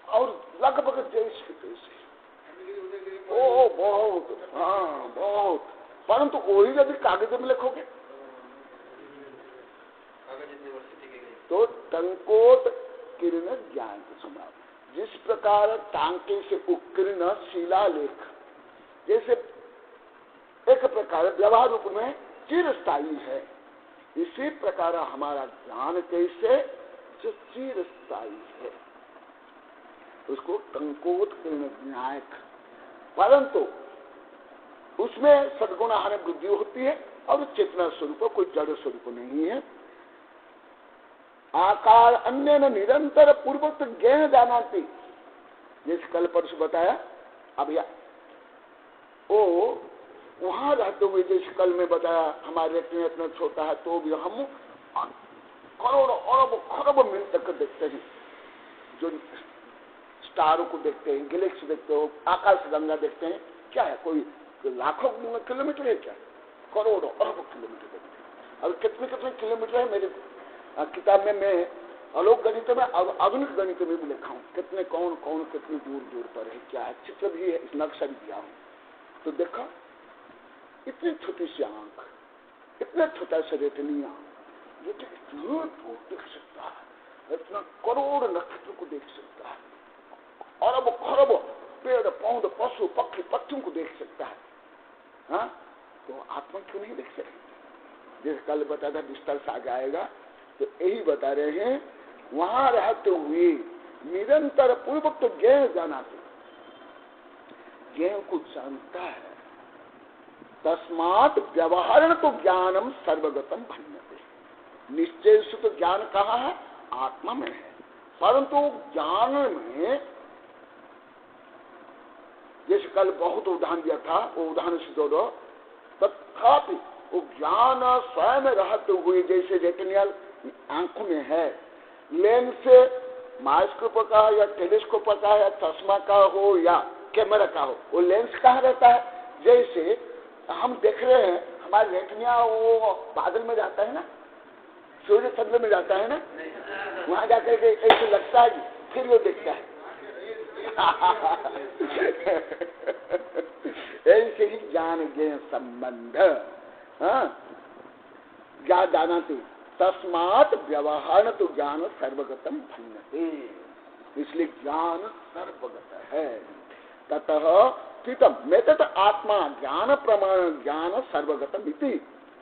और लगभग जैसे तैसे। ओ बहुत, हाँ बहुत, परंतु वही यदि कागज में लिखोगे तो टंकोत्कीर्ण ज्ञान के समान। जिस प्रकार टांके से उत्कीर्ण शिलालेख जैसे एक प्रकार व्यवहार रूप में चिरस्थायी है, इसी प्रकार हमारा ज्ञान कैसे जो चिरस्थायी है, उसको टंकोत्कीर्ण ज्ञायक। परंतु उसमें सद्गुण आहार वृद्धि होती है, और चेतना स्वरूप कोई जड़ स्वरूप नहीं है। आकार अन्य न निरंतर पूर्वक ज्ञान जानाती, जैसे कल परसों बताया। अब ओ वहां रहते हुए, जैसे कल में बताया, हमारे इतना छोटा है तो भी हम करोड़ों खरब मील तक देखते हैं, जो स्टारों को देखते हैं, गैलेक्सी देखते हो, आकाश गंगा देखते हैं। क्या है, कोई लाखों किलोमीटर है क्या? करोड़ों अरबों किलोमीटर देखते हैं। अब कितने कितने किलोमीटर है, मेरे किताब में मैं आलोक गणित में और आधुनिक गणित में भी लिखा हूँ, कितने कौन कौन कितनी दूर दूर पर है, क्या है, चित्र भी है, नक्शा भी दिया हूँ। तो देखा, इतनी छोटी सी आंख, इतना छोटा सा रेटिनिया, जो दूर दूर देख सकता है, इतना करोड़ नक्षत्र को देख सकता है, अरब खरब पेड़ पौध पशु पक्षी पक्षियों को देख सकता है। हाँ, तो आत्मा क्यों नहीं देख सकते? जैसे कल बताया था, विस्तार से आगे आएगा, तो यही बता रहे हैं। वहां रहते हुए निरंतर पूर्वक तो ज्ञान जाना, ज्ञान को जानता है। तस्मात् व्यवहारण तो ज्ञानम सर्वगतम भन्यते। निश्चय से तो ज्ञान कहाँ है? आत्मा में है, परंतु ज्ञान में जैसे कल बहुत उदाहरण दिया था, वो उदाहरण से जोड़ो। तथापि वो ज्ञान स्वयं रहते हुए, जैसे रेटिनियल आंखों में है, लेंस से माइक्रोस्कोप का या टेलीस्कोप का या चश्मा का हो या कैमरा का हो, वो लेंस कहाँ रहता है? जैसे हम देख रहे हैं, हमारे रेटिनिया वो बादल में जाता है ना, सूर्य चंद्र में जाता है ना, वहां जाकर के ऐसे लगता है, फिर वो देखता है। ऐसे ही ज्ञान ज्ञान संबंध, ज्ञान जानाते। तस्मात् व्यवहार तो ज्ञान सर्वगतम भन्यते, इसलिए ज्ञान सर्वगत है। ततः स्थितम में तत् आत्मा ज्ञान प्रमाण ज्ञान सर्वगतम इति,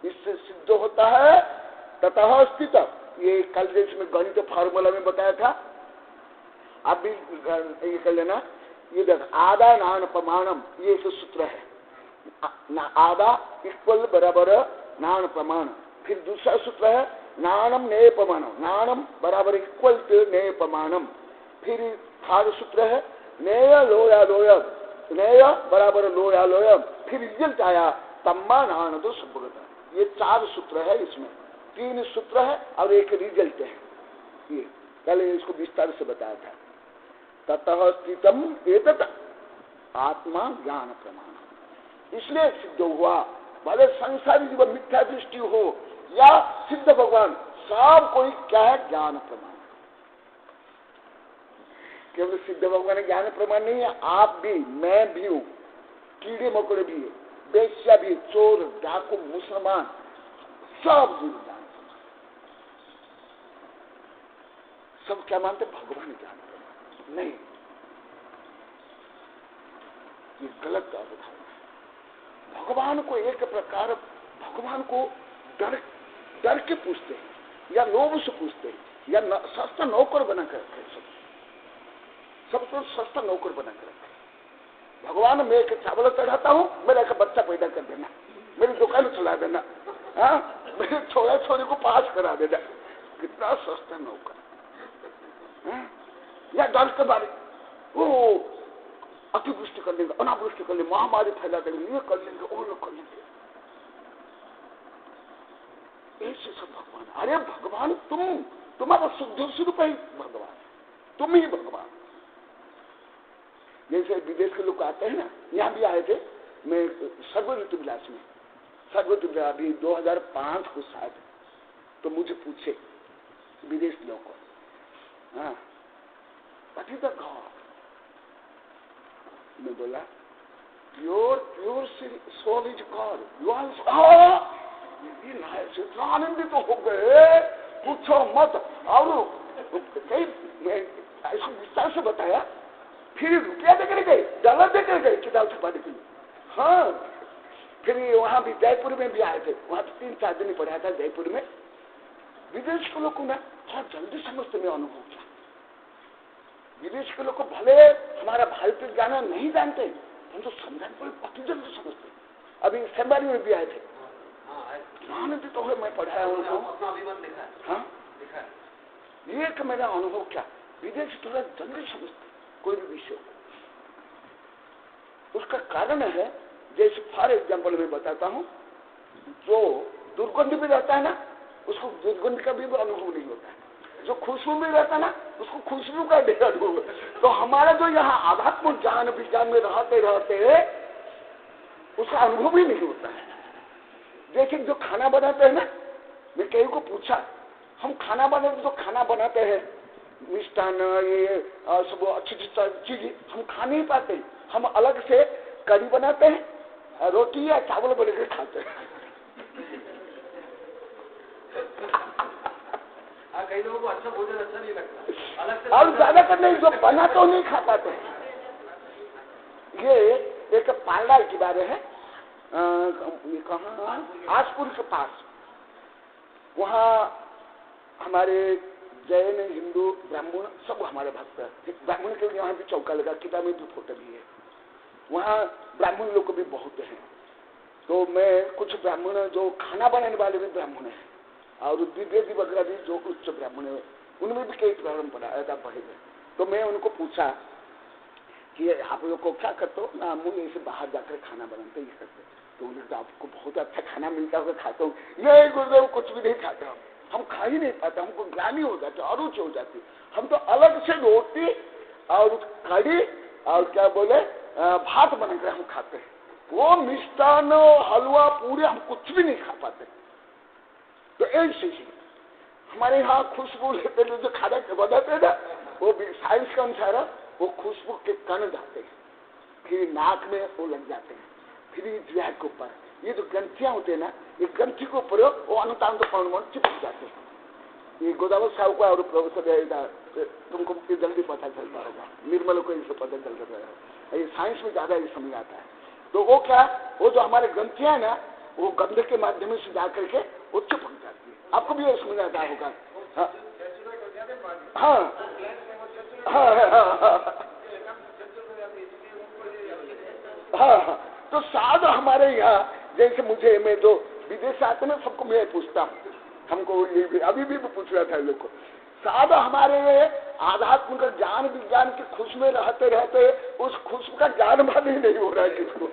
इससे सिद्ध होता है ततः स्थित। ये कल जैसे में गणित फार्मूला में बताया था, आप भी ये कर लेना। ये देख, आधा नान प्रमाणम, ये एक सूत्र है, आधा इक्वल बराबर नान प्रमाण। फिर दूसरा सूत्र है नानम नेय प्रमाणम, नानम बराबर इक्वल टू नेय प्रमाणम। फिर थर्ड सूत्र है नेय लोया लोय स्नेह बराबर लोया लोय, फिर रिजल्ट आया तम्मा नान तो संभवता। ये 4 सूत्र है, इसमें 3 सूत्र है और एक रिजल्ट है। ये पहले इसको विस्तार से बताया था। ततः स्थितम एतत् आत्मा ज्ञान प्रमाण। इसलिए सिद्ध हुआ, भले संसारी जीवन मिथ्या दृष्टि हो या सिद्ध भगवान, सब कोई क्या है? ज्ञान प्रमाण। केवल सिद्ध भगवान ज्ञान प्रमाण नहीं है, आप भी, मैं भी हूं, कीड़े मकोड़े भी है, बेश्या भी, चोर डाकू मुसलमान, सब जीव ज्ञान। सब क्या मानते? भगवान ज्ञान प्रमाण नहीं। ये गलत अवधारणा है। भगवान को एक प्रकार, भगवान को डर के पूछते हैं या लोभ से पूछते हैं या सस्ता नौकर बनाकर रखे। सबको सस्ता नौकर बनाकर रखे। भगवान मैं एक चावल चढ़ाता हूँ, मेरा एक बच्चा पैदा कर देना, मेरी दुकान चला देना, मेरे छोरा छोरी को पास करा देना। कितना सस्ता नौकर। या डर के बारे वो अतिवृष्टि कर लेंगे, अनावृष्टि कर लेंगे, महामारी फैला देंगे, ये कर लेंगे, वो लोग कर लेंगे। ऐसे सब भगवान। अरे भगवान तुम्हारा शुद्ध स्वरूप है भगवान, तुम ही भगवान। जैसे विदेश के लोग आते हैं ना, यहाँ भी आए थे, मैं सर्व ऋतु विलास में, सर्व ऋतु विलास अभी 2005 को शायद, तो मुझे पूछे विदेश लोग, हाँ व्हाट इज द गॉड? मैं बोला pure soul is God. You are इतना आनंदित तो हो गए, पूछो मत। और कई ऐसे विस्तार से बताया, फिर रुपया देकर गए, डॉलर देकर गए किताब छपाने के लिए। हाँ, फिर वहां भी जयपुर में भी आए थे, वहां 3-4 दिन पढ़ाया था जयपुर में। विदेश के लोग को ना बहुत जल्दी समझते में अनुभव किया। विदेश के लोग को भले हमारा भारतीय ज्ञान नहीं जानते, हम तो समझाने पर अति जल्दी समझते। अभी सेम्बारी में भी आए थे, आनंदित तो है, मैं पढ़ाया उनको। हाँ, ये कि मेरा अनुभव क्या, विदेश थोड़ा जल्दी समझते कोई भी विषय। उसका कारण है, जैसे फॉर एग्जाम्पल मैं बताता हूँ, जो दुर्गंध भी रहता है ना, उसको दुर्गंध का भी अनुभव नहीं होता है। जो खुशबू में रहता है ना, उसको खुशबू का अनुभव। तो हमारा जो यहाँ आध्यात्म ज्ञान विज्ञान में रहते रहते उसका अनुभव ही नहीं होता है। जैसे जो खाना बनाते हैं ना, मैं कहीं को पूछा, हम खाना बनाते, जो खाना बनाते हैं मिष्टान ये सब अच्छी चीज हम खा नहीं पाते। हम अलग से कढ़ी बनाते हैं, रोटी या चावल बना के खाते हैं। कई लोगों को अच्छा भोजन अच्छा नहीं लगता, अलग से और ज्यादातर नहीं, जो बना तो नहीं खा पाते। ये एक पांडा के बारे है, कहाँ, आसपुर के पास। वहाँ हमारे जैन हिंदू ब्राह्मण सब हमारे भक्त है। ब्राह्मण के लिए यहाँ भी चौका लगा, किताब में भी फोटो भी है। वहाँ ब्राह्मण लोग भी बहुत हैं। तो मैं कुछ ब्राह्मण जो खाना बनाने वाले भी ब्राह्मण हैं, और द्विवेदी वगैरह भी जो उच्च ब्राह्मण है, उनमें भी कई परंपरा ऐसा पढ़े गए। तो मैं उनको पूछा कि आप लोग को क्या करते हो ना? मुझे ऐसे बाहर जाकर खाना बनाते ही करते। तो उन्होंने तो आपको बहुत अच्छा खाना मिलता होगा, खाता हूँ। नहीं गुरुदेव, कुछ भी नहीं खाता, हम खा ही नहीं पाते, हमको ग्लानि हो जाती, अरुचि हो जाती। हम तो अलग से रोटी और कढ़ी और क्या बोले भात बनाकर हम खाते हैं। वो मिष्टान हलवा पूरे हम कुछ भी नहीं खा पाते। तो ऐसे ही हमारे यहाँ खुशबू लेते जो खाना बनाते हैं ना, वो भी साइंस के अनुसार वो खुशबू के कण जाते हैं, फिर नाक में वो लग जाते हैं, फिर जिह्वा के ऊपर ये जो ग्रंथियां होते हैं ना, ये ग्रंथि के ऊपर वो अनुतांत परमाणु चिपक जाते हैं। ये गोदावरी साहब का और प्रोफेसर तुमको जल्दी पता चलता होगा, निर्मल को इसे पता चलता है। ये साइंस में ज्यादा ये समझ आता है। तो वो क्या, वो जो हमारे ग्रंथियां है ना, वो गंध के माध्यम से जा करके वो चिपक जाती है। आपको भी ये समझ आता होगा। हाँ हाँ हाँ हाँ। तो साध हमारे यहाँ जैसे मुझे, मैं जो विदेश से आते ना, सबको मैं पूछता हूँ, हमको ये अभी भी पूछ रहा था लोग को, साध हमारे आध्यात्म का ज्ञान विज्ञान की खुश में रहते रहते उस खुश का ज्ञान भान ही नहीं हो रहा है किसको।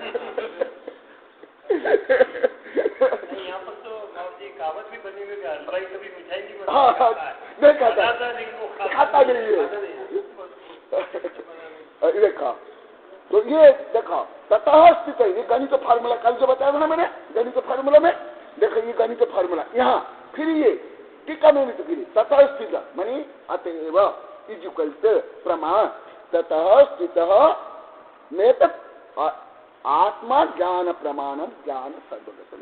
यहाँ पर तो जी कहावत भी बनी हुई है, हलवाई कभी मिठाई नहीं नहीं खाता नहीं है। देखा तो ये देखा ततः स्थित है, ये गणित फार्मूला कल जो बताया था ना मैंने, गणित फार्मूला में देखो ये गणित फार्मूला यहाँ फिर ये टीका में भी तो फिर ततः स्थित मानी अतएव इजुकल प्रमाण ततः स्थित में तक आत्मा ज्ञान प्रमाणम ज्ञान सर्वगतम।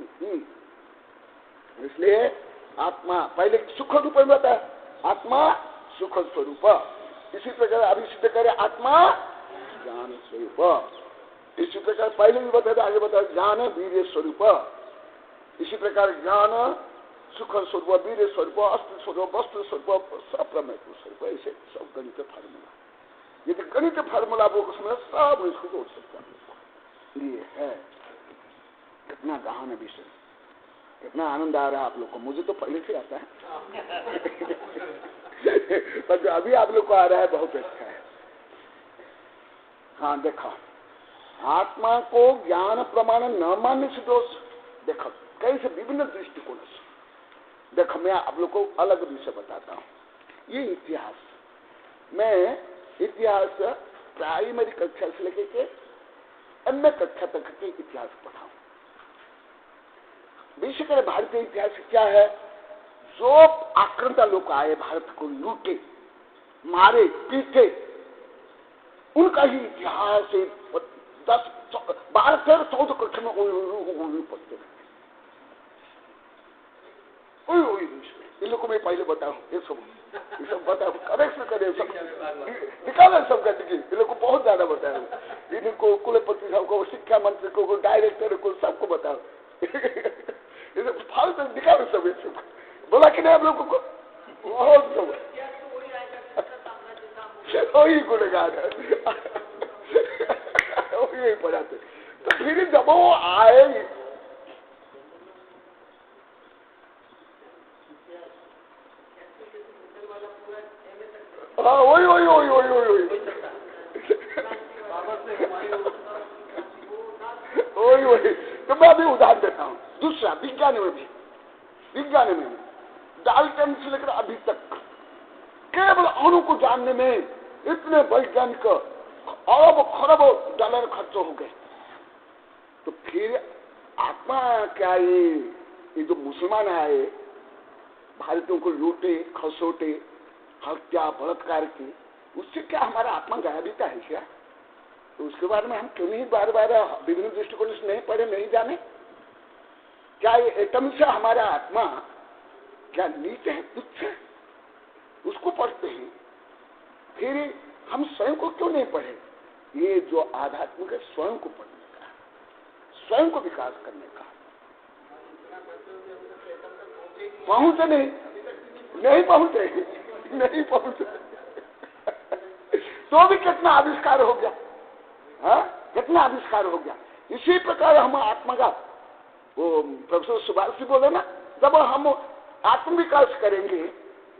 इसलिए आत्मा पहले सुख रूप में बताया, आत्मा सुख स्वरूप, इसी प्रकार अभी सिद्ध करे आत्मा ज्ञान स्वरूप। इसी प्रकार पहले भी बताया आगे बताया ज्ञान वीर्य स्वरूप, इसी प्रकार ज्ञान सुख स्वरूप वीर्य स्वरूप अस्त्र स्वरूप वस्त्र स्वरूप सप्रमेय स्वरूप, ऐसे सब गणित फार्मूला। यदि गणित फार्मूला वो उसमें सब इसको जोड़ सकता है। ये है कितना गहन विषय, कितना आनंद आ रहा है आप लोग को। मुझे तो पहले से आता है पर जो अभी आप लोग को आ रहा है बहुत अच्छा है। हाँ देखो आत्मा को ज्ञान प्रमाण न मानने से दोष, देखो कैसे विभिन्न दृष्टिकोण से। देखो मैं आप लोग को अलग विषय बताता हूँ। ये इतिहास, मैं इतिहास प्राइमरी कक्षा से लेकर के अन्य कक्षा तक के इतिहास पढ़ा। विशेषकर भारतीय इतिहास क्या है, जो आक्रांता लोग आए भारत को लूटे मारे पीटे, उनका ही इतिहास 10 12 13 14 कक्षा में पढ़ते रहते। इन लोगों को मैं पहले बताऊं, ये सब बताओ करेक्शन करे, सब निकाले सब गंदगी, इन लोग को बहुत ज्यादा बताया। इनको कुलपति साहब को, शिक्षा मंत्री को, डायरेक्टर को, सबको बताओ फालतू निकालो सब। बोला कि नहीं आप लोगों को बहुत सब वही गुणगान वही पढ़ाते। तो फिर जब वो आए वही वही वही वही वही वही वही। तो मैं अभी उदाहरण देता हूँ दूसरा विज्ञान में भी, विज्ञान में डाल्टन से लेकर अभी तक केवल अणु को जानने में इतने वैज्ञानिक अरब खरब डॉलर खर्च हो गए। तो फिर आत्मा क्या ये जो मुसलमान आए भारतीयों को लूटे खसोटे हत्या बलात्कार की, उससे क्या हमारा आत्मा गया बीता है क्या? तो उसके बारे में हम क्यों नहीं बार बार विभिन्न दृष्टिकोण से नहीं पढ़े, नहीं जाने? क्या ये एटम से हमारा आत्मा क्या नीचे है, तुच्छ है? उसको पढ़ते हैं। फिर हम स्वयं को क्यों नहीं पढ़े? ये जो आध्यात्मिक है स्वयं को पढ़ने का, स्वयं को विकास करने का। पहुंचे नहीं पहुंचे नहीं पहुंचे तो भी कितना आविष्कार हो गया, हाँ कितना आविष्कार हो गया। इसी प्रकार हम आत्मा का, वो प्रोफेसर सुभाष जी बोले ना, जब हम आत्म विकास करेंगे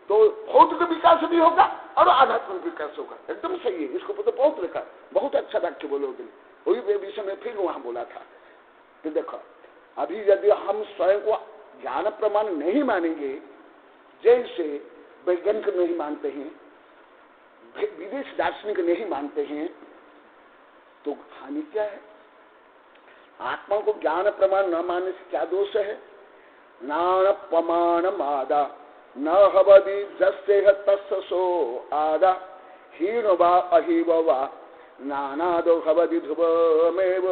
तो भौतिक विकास भी होगा और आध्यात्मिक विकास होगा। एकदम सही है, इसको तो बहुत लिखा, बहुत अच्छा वाक्य बोलोगे। वही विषय में फिर वहां बोला था कि देखो अभी यदि हम स्वयं को ज्ञान प्रमाण नहीं मानेंगे, जैसे वैज्ञानिक नहीं मानते हैं, विदेश दार्शनिक नहीं मानते हैं, तो हानि क्या है? आत्मा को ज्ञान प्रमाण न मानने से क्या दोष है? नान प्रमाण आदा न हवदि जस्से तस्सो आदा हीन वा अहीव वा नानादो हवदि ध्रुवमेव।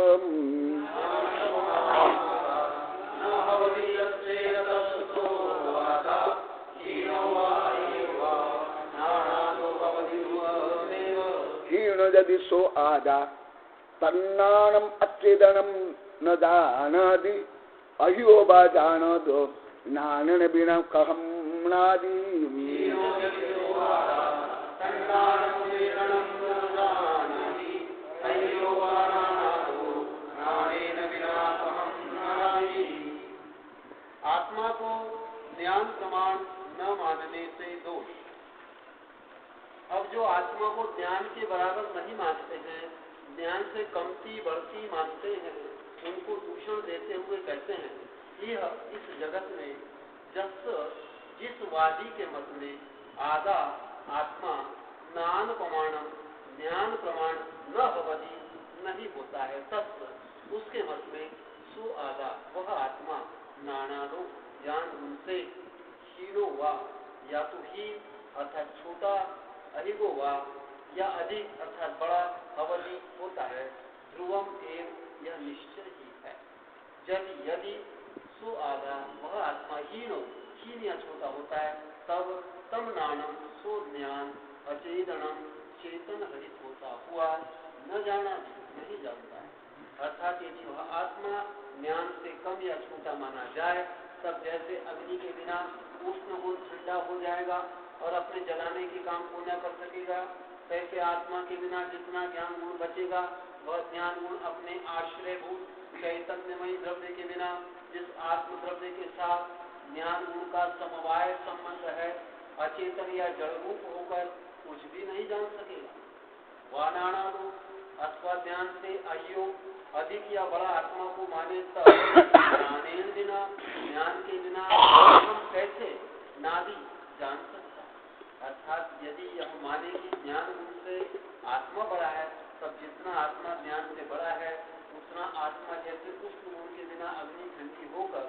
हीन यदि सो आदा तन्नानम अच्छेदनम न जानादि अहियो बा जानादो नानन बिना कहम नादि। आत्मा को ज्ञान प्रमाण न मानने से दोष। अब अब जो आत्मा को ज्ञान के बराबर नहीं मानते हैं, ज्ञान से कमती बढ़ती मानते हैं, उनको दूषण देते हुए कहते हैं, यह इस जगत में जिस वादी के मत में आदा आत्मा ज्ञान प्रमाणम ज्ञान प्रमाण न भवति नहीं होता है, तत्व उसके मत में सो आदा वह आत्मा नानादो ज्ञान उनसे हीनो वा या तो हीन अर्थात छोटा, अधिको वा या अधिक अर्थात बड़ा, भवति होता है, ध्रुवम एवं यह निश्चय ही है। जब यदि सो आदा वह आत्मा हीन या छोटा होता है, तब तम नानम सो ज्ञान अचेतनम चेतन रहित होता हुआ न जाना नहीं जानता है। अर्थात यदि वह आत्मा ज्ञान से कम या छोटा माना जाए, तब जैसे अग्नि के बिना उष्ण गुण ठंडा हो जाएगा और अपने जलाने के काम को न कर सकेगा, तैसे आत्मा के बिना जितना ज्ञान गुण बचेगा वह ज्ञान गुण अपने आश्रयभूत चैतन्यमयी द्रव्य के बिना जिस आत्म द्रव्य के साथ ज्ञान गुण का समवाय संबंध है, अचेतन या जड़ रूप होकर कुछ भी नहीं जान सकेगा। वानाणादो अथवा ज्ञान से अयोग अधिक या बड़ा आत्मा को माने, तब ज्ञानेन बिना ज्ञान के बिना हम कैसे नादि जान सकता है। अर्थात यदि यह माने कि ज्ञान गुण से आत्मा बड़ा है, तब जितना आत्मा ज्ञान से बड़ा है उतना आत्मा जैसे उष्ण गुण के बिना अग्नि ठंडी होकर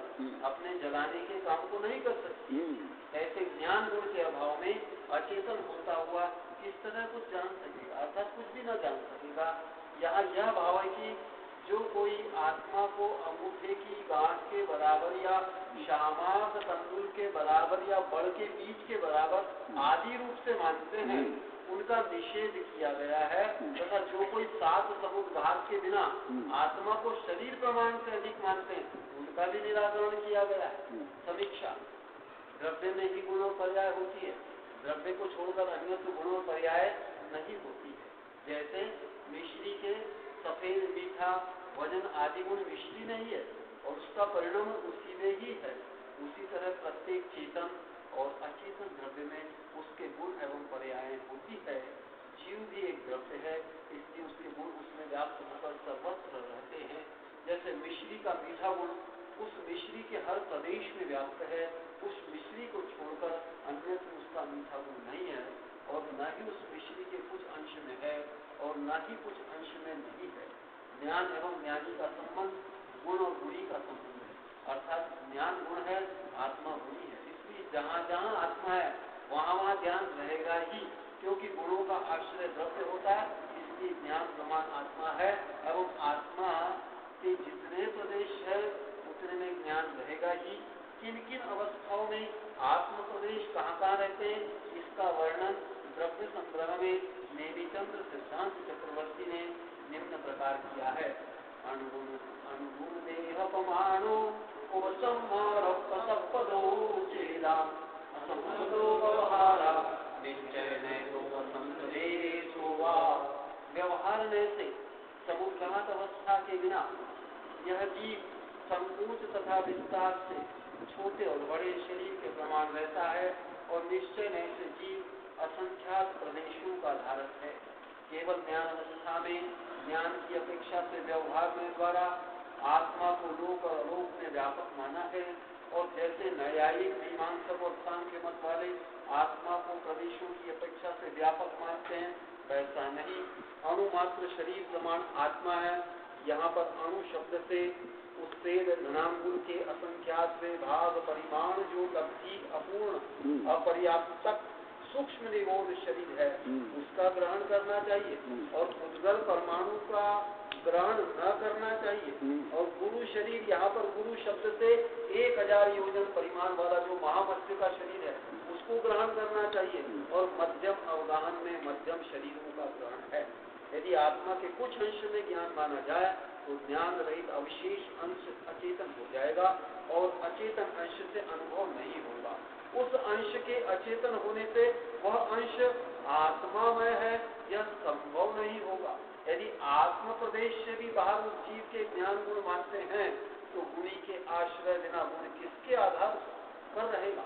अपने जलाने के काम को नहीं कर सकती, ऐसे ज्ञान गुण के अभाव में अचेतन होता हुआ किस तरह कुछ जान सकेगा, अर्थात कुछ भी न जान सकेगा। यहाँ यह भाव है कि जो कोई आत्मा को अंगूठे की गांठ के बराबर या शामाक तंदुल के बराबर या बड़ के बीज के बराबर आदि रूप से मानते हैं, उनका निषेध किया गया है, तथा जो कोई 7 समुद्र भाग के बिना आत्मा को शरीर प्रमाण से अधिक मानते हैं, उनका भी निराकरण किया गया है। समीक्षा द्रव्य में ही गुण और पर्याय होती है, द्रव्य को छोड़कर अन्य गुण और पर्याय नहीं होती है। जैसे मिश्री के सफेद, मीठा, वजन आदि गुण मिश्री नहीं है और उसका परिणाम उसी में ही है, उसी तरह प्रत्येक चेतन और अचेतन द्रव्य में उसके गुण एवं पर्याय होती है। जीव भी एक द्रव्य है, इसलिए उसके गुण उसमें व्याप्त होकर सर्वत्र रहते हैं। जैसे मिश्री का मीठा गुण उस मिश्री के हर प्रदेश में व्याप्त है, उस मिश्री को छोड़कर अन्यत्र उसका मीठा गुण नहीं है, और न ही उस मिश्री के कुछ अंश में है और न ही कुछ अंश में नहीं है। ज्ञान एवं ज्ञानी का संबंध गुण और गुणी का संबंध है, अर्थात ज्ञान गुण है, आत्मा गुणी है। इसलिए जहाँ जहाँ आत्मा है वहाँ वहाँ ज्ञान रहेगा ही, क्योंकि गुणों का आश्रय द्रव्य होता है, इसलिए ज्ञान प्रमाण आत्मा है एवं आत्मा के जितने प्रदेश है उतने में ज्ञान रहेगा ही। किन किन अवस्थाओं में आत्म प्रदेश कहाँ कहाँ रहते हैं, इसका वर्णन द्रव्य संग्रह में नेमिचंद्र सिद्धांत चक्रवर्ती ने निम्न प्रकार किया है। अनुगुण देह प्रमाणो उपसंहारपदो चेदा असंगतो व्यवहारा निश्चय व्यवहार से समुद्रात अवस्था के बिना यह जीव संकोच तथा विस्तार से छोटे और बड़े शरीर के प्रमाण रहता है, और निश्चय से जीव असंख्यात प्रदेशों का धारक है। केवल ज्ञान अवस्था में ज्ञान की अपेक्षा से व्यवहार में द्वारा आत्मा को लोक और अलोक में व्यापक माना है, और जैसे न्यायिक, मीमांसक और सांख्य मत वाले आत्मा को प्रदेशों की अपेक्षा से व्यापक मानते हैं, वैसा नहीं। अणु मात्र शरीर प्रमाण आत्मा है। यहाँ पर अणु शब्द से उच्छेद धनांगुल के असंख्यात से भाग परिमाण जो लब्धि अपूर्ण अपर्याप्त सूक्ष्म निगोद शरीर है, उसका ग्रहण करना चाहिए, और उद्गल परमाणु का ग्रहण न करना चाहिए। और गुरु शरीर, यहाँ पर गुरु शब्द से 1000 योजन परिमाण वाला जो महामत्स्य का शरीर है उसको ग्रहण करना चाहिए, और मध्यम अवगाहन में मध्यम शरीरों का ग्रहण है। यदि आत्मा के कुछ अंश में ज्ञान माना जाए तो ज्ञान रहित अविशेष अंश अचेतन हो जाएगा, और अचेतन अंश से अनुभव नहीं होगा। उस अंश के अचेतन होने से वह अंश आत्मामय है, यह संभव नहीं होगा। यदि आत्म प्रदेश से भी बाहर उस जीव के ज्ञान गुण मानते हैं, तो गुणी के आश्रय बिना गुण किसके आधार पर रहेगा।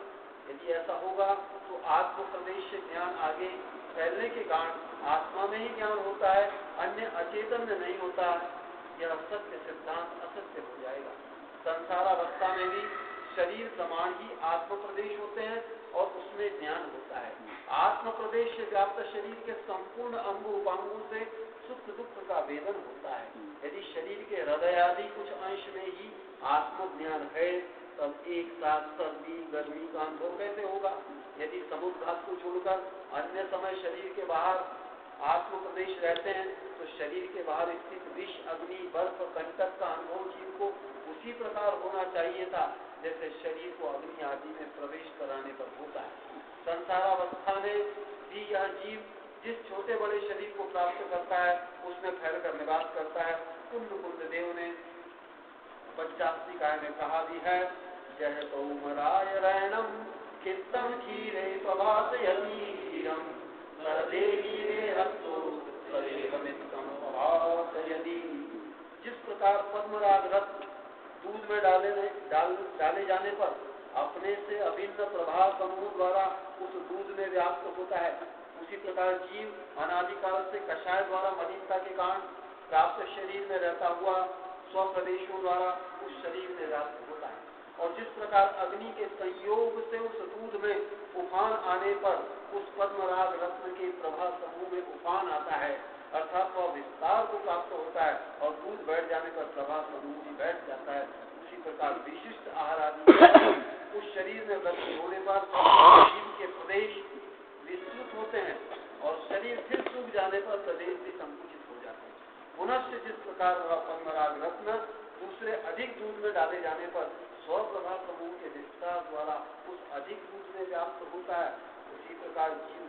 यदि ऐसा होगा तो आत्म प्रदेश से ज्ञान आगे फैलने के कारण आत्मा में ही ज्ञान होता है, अन्य अचेतन में नहीं होता। यह सत्य सिद्धांत असत्य हो जाएगा। संसारावस्था में भी शरीर प्रमाण ही आत्म प्रदेश होते हैं और उसमें ज्ञान होता है। आत्म प्रदेश से व्याप्त शरीर के संपूर्ण अंग उपांगों से सुख दुख का वेदन होता है। यदि शरीर के हृदय आदि कुछ अंश में ही आत्मज्ञान है, तब एक साथ सर्दी गर्मी का अनुभव कैसे होगा? यदि समुद्घात को छोड़कर अन्य समय शरीर के बाहर आत्म प्रदेश रहते हैं, तो शरीर के बाहर स्थित विष, अग्नि, बर्फ, कंटक का अनुभव जीव को उसी प्रकार होना चाहिए था जैसे शरीर को अग्नि आदि में प्रवेश कराने पर होता है। संसारावस्था में भी यह जीव जिस छोटे बड़े शरीर को प्राप्त करता है, उसमें फैलकर निवास करता है। कुंद देव ने 85 निकाय में कहा भी है, जय कौमराय रैणम कित्तम क्षीरे प्रभासयति क्षीरम सरदेवीरे हस्तो सरेवमित्तम प्रभासयति। जिस प्रकार पद्मराग रस दूध में डाले जाने पर अपने से अभिन्न प्रभाव समूह द्वारा उस दूध में व्याप्त होता है, उसी प्रकार जीव अनादिकाल से कषाय द्वारा मलिनता के कारण प्राप्त शरीर में रहता हुआ स्वप्रदेशों द्वारा उस शरीर में व्याप्त होता है। और जिस प्रकार अग्नि के संयोग से उस दूध में उफान आने पर उस पद्मराग रत्न के प्रभा समूह में उफान आता है, अर्थात वह विस्तार को प्राप्त होता है और दूध बैठ जाने पर प्रभा समूह भी बैठ जाता है। उसी प्रकार विशिष्ट आहार आदि उस शरीर में वृद्धि होने पर जीव के प्रदेश विस्तृत होते हैं और शरीर फिर सूख जाने पर प्रदेश भी संकुचित हो जाते हैं। पुनश्च जिस प्रकार वह पद्मराग रत्न दूसरे अधिक दूध में डाले जाने पर स्वप्रभा समूह के विस्तार द्वारा उस अधिक दूध में व्याप्त होता है, उसी प्रकार जीव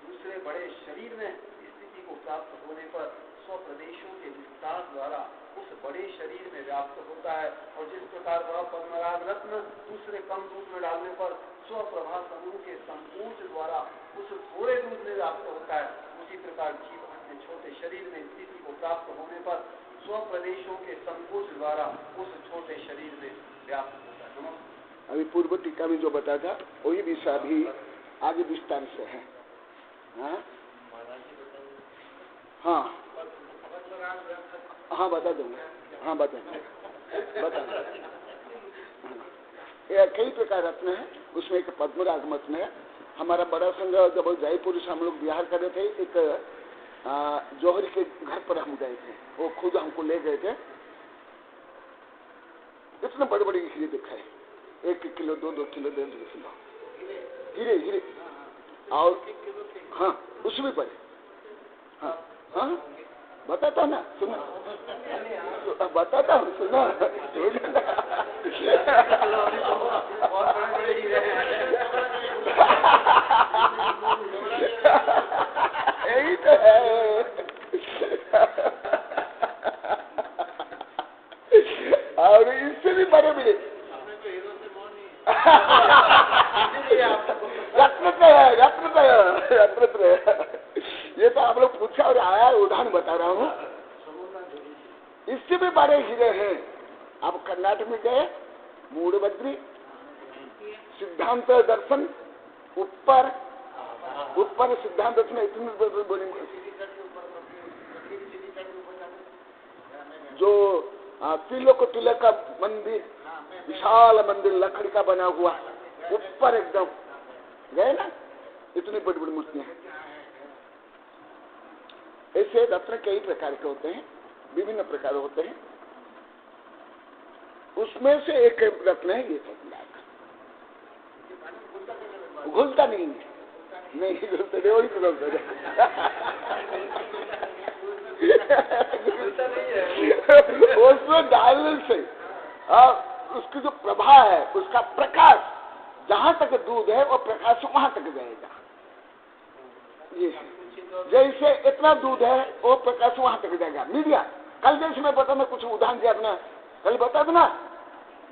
दूसरे बड़े शरीर में स्थिति को प्राप्त होने पर स्वप्रदेशों के विस्तार द्वारा उस बड़े शरीर में व्याप्त होता है। और जिस प्रकार वह पद्मराग रत्न दूसरे कम दूध में डालने पर स्वप्रभा समूह के संकोच द्वारा उस थोड़े दूध में व्याप्त होता है, उसी प्रकार जीव अन्य छोटे शरीर में स्थिति को प्राप्त होने पर स्वप्रदेशों के संकोच द्वारा उस छोटे शरीर में व्याप्त होता है। अभी पूर्व टीका में जो बताया था वही विषय भी आगे विस्तार से है। हाँ हाँ बता दूंगा, हाँ बता कई प्रकार रत्न है, उसमें एक पद्मराग रत्न है। हमारा बड़ा संघ जब जयपुर से हम लोग बिहार कर रहे थे, एक जौहरी के घर पर हम गए थे, वो खुद हमको ले गए थे। इतने बड़े बड़े हीरे दिखाए, 1 किलो 2 किलो 1.5 किलो हीरे और हाँ उसमें बड़े। हाँ हाँ बताता ना, सुना बताता हूँ, सुना यही तो है। और इससे भी बड़े मिले रत्न। ये तो आप लोग पूछा और आया, उदाहरण बता रहा हूँ। इससे भी बड़े हीरे हैं। आप कर्नाटक में गए, मूड़बद्री सिद्धांत दर्शन, ऊपर सिद्धांत दर्शन इतनी बड़ी जो तिलों को तिलक का मंदिर, विशाल मंदिर लकड़ी का बना हुआ, ऊपर एकदम गए ना, इतनी बड़ी बड़ी मूर्तियां। ऐसे रत्न कई प्रकार के होते हैं, विभिन्न प्रकार होते हैं। उसमें से एक रत्न है ये पद्मराग। घुलता नहीं है, नहीं घुलता नहीं, वही तो उसमें डालने से उसकी जो प्रभा है, उसका प्रकाश जहां तक दूध है वो प्रकाश वहां तक जाएगा। ये जैसे इतना दूध है वो प्रकाश वहां तक जाएगा। मीडिया कल जैसे मैं बता, मैं कुछ उदाहरण दिया अपना, कल बता दो ना,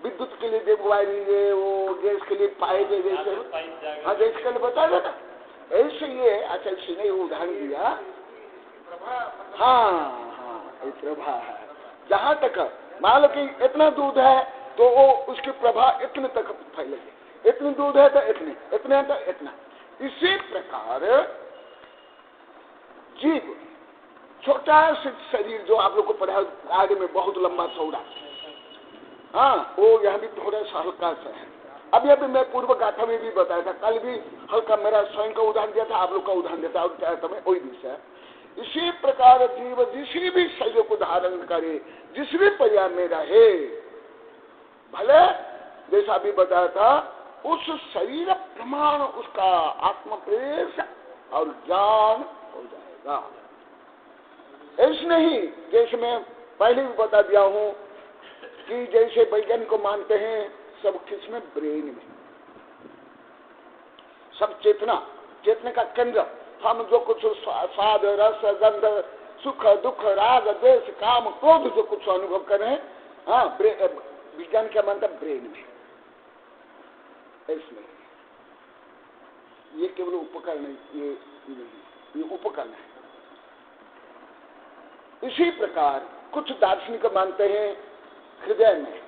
विद्युत के लिए जो वायरिंग है, वो गैस के लिए पाइप है, जैसे हाँ जैसे कल बता दो ना, ऐसे ये अच्छा इसने नहीं उदाहरण दिया। हाँ हाँ प्रभा है, जहां तक मान लो कि इतना दूध है तो वो उसकी प्रभा इतने तक फैलेगी, इतनी दूध है तो इतने, इतने तो इतना। इसी प्रकार जीव छोटा सा शरीर जो आप लोग को पढ़ा आगे में बहुत लंबा चौड़ा, हाँ वो यह भी थोड़ा सा हल्का सा है। अभी अभी मैं पूर्व गाथा में भी बताया था, कल भी हल्का मेरा स्वयं का उदाहरण दिया था, आप लोग का उदाहरण दिया था, और वही विषय। इसी प्रकार जीव जिसी भी शरीर को धारण करे, जिस भी पर्याय में रहे, भले जैसा अभी बताया था, उस शरीर प्रमाण उसका आत्म प्रवेश और ज्ञान हो जाएगा। ऐसे नहीं, जैसे मैं पहले भी बता दिया हूं कि जैसे वैज्ञानिक को मानते हैं सब किसमें, ब्रेन में, सब चेतना, चेतने का केंद्र, हम जो कुछ स्वाद रस गंध सुख दुख राग द्वेष काम क्रोध जो कुछ अनुभव कर रहे हैं, हाँ विज्ञान क्या मानता है, ब्रेन में। इसमें ये केवल उपकरण है, ये उपकरण है। इसी प्रकार कुछ दार्शनिक मानते हैं हृदय में,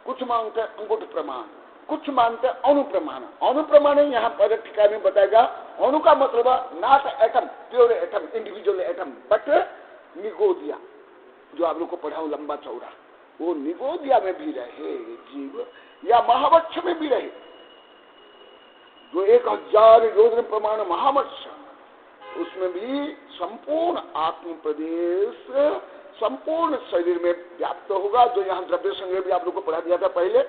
कुछ मानते हैं अंगूठ प्रमाण, कुछ मानते हैं अणु प्रमाण। अणु प्रमाण यहाँ पर टीका में बताएगा, अणु का मतलब not atom, pure atom, individual atom, but निगोदिया, जो आप लोग को पढ़ाऊं लंबा चौड़ा, वो निगोदिया में भी रहे जीव, या महावृक्ष में भी रहे, जो 1000 योजन प्रमाण महावृक्ष, उसमें भी संपूर्ण आत्म प्रदेश संपूर्ण शरीर में व्याप्त होगा, जो यहाँ द्रव्य संग्रह भी आप लोग को पढ़ा दिया था पहले,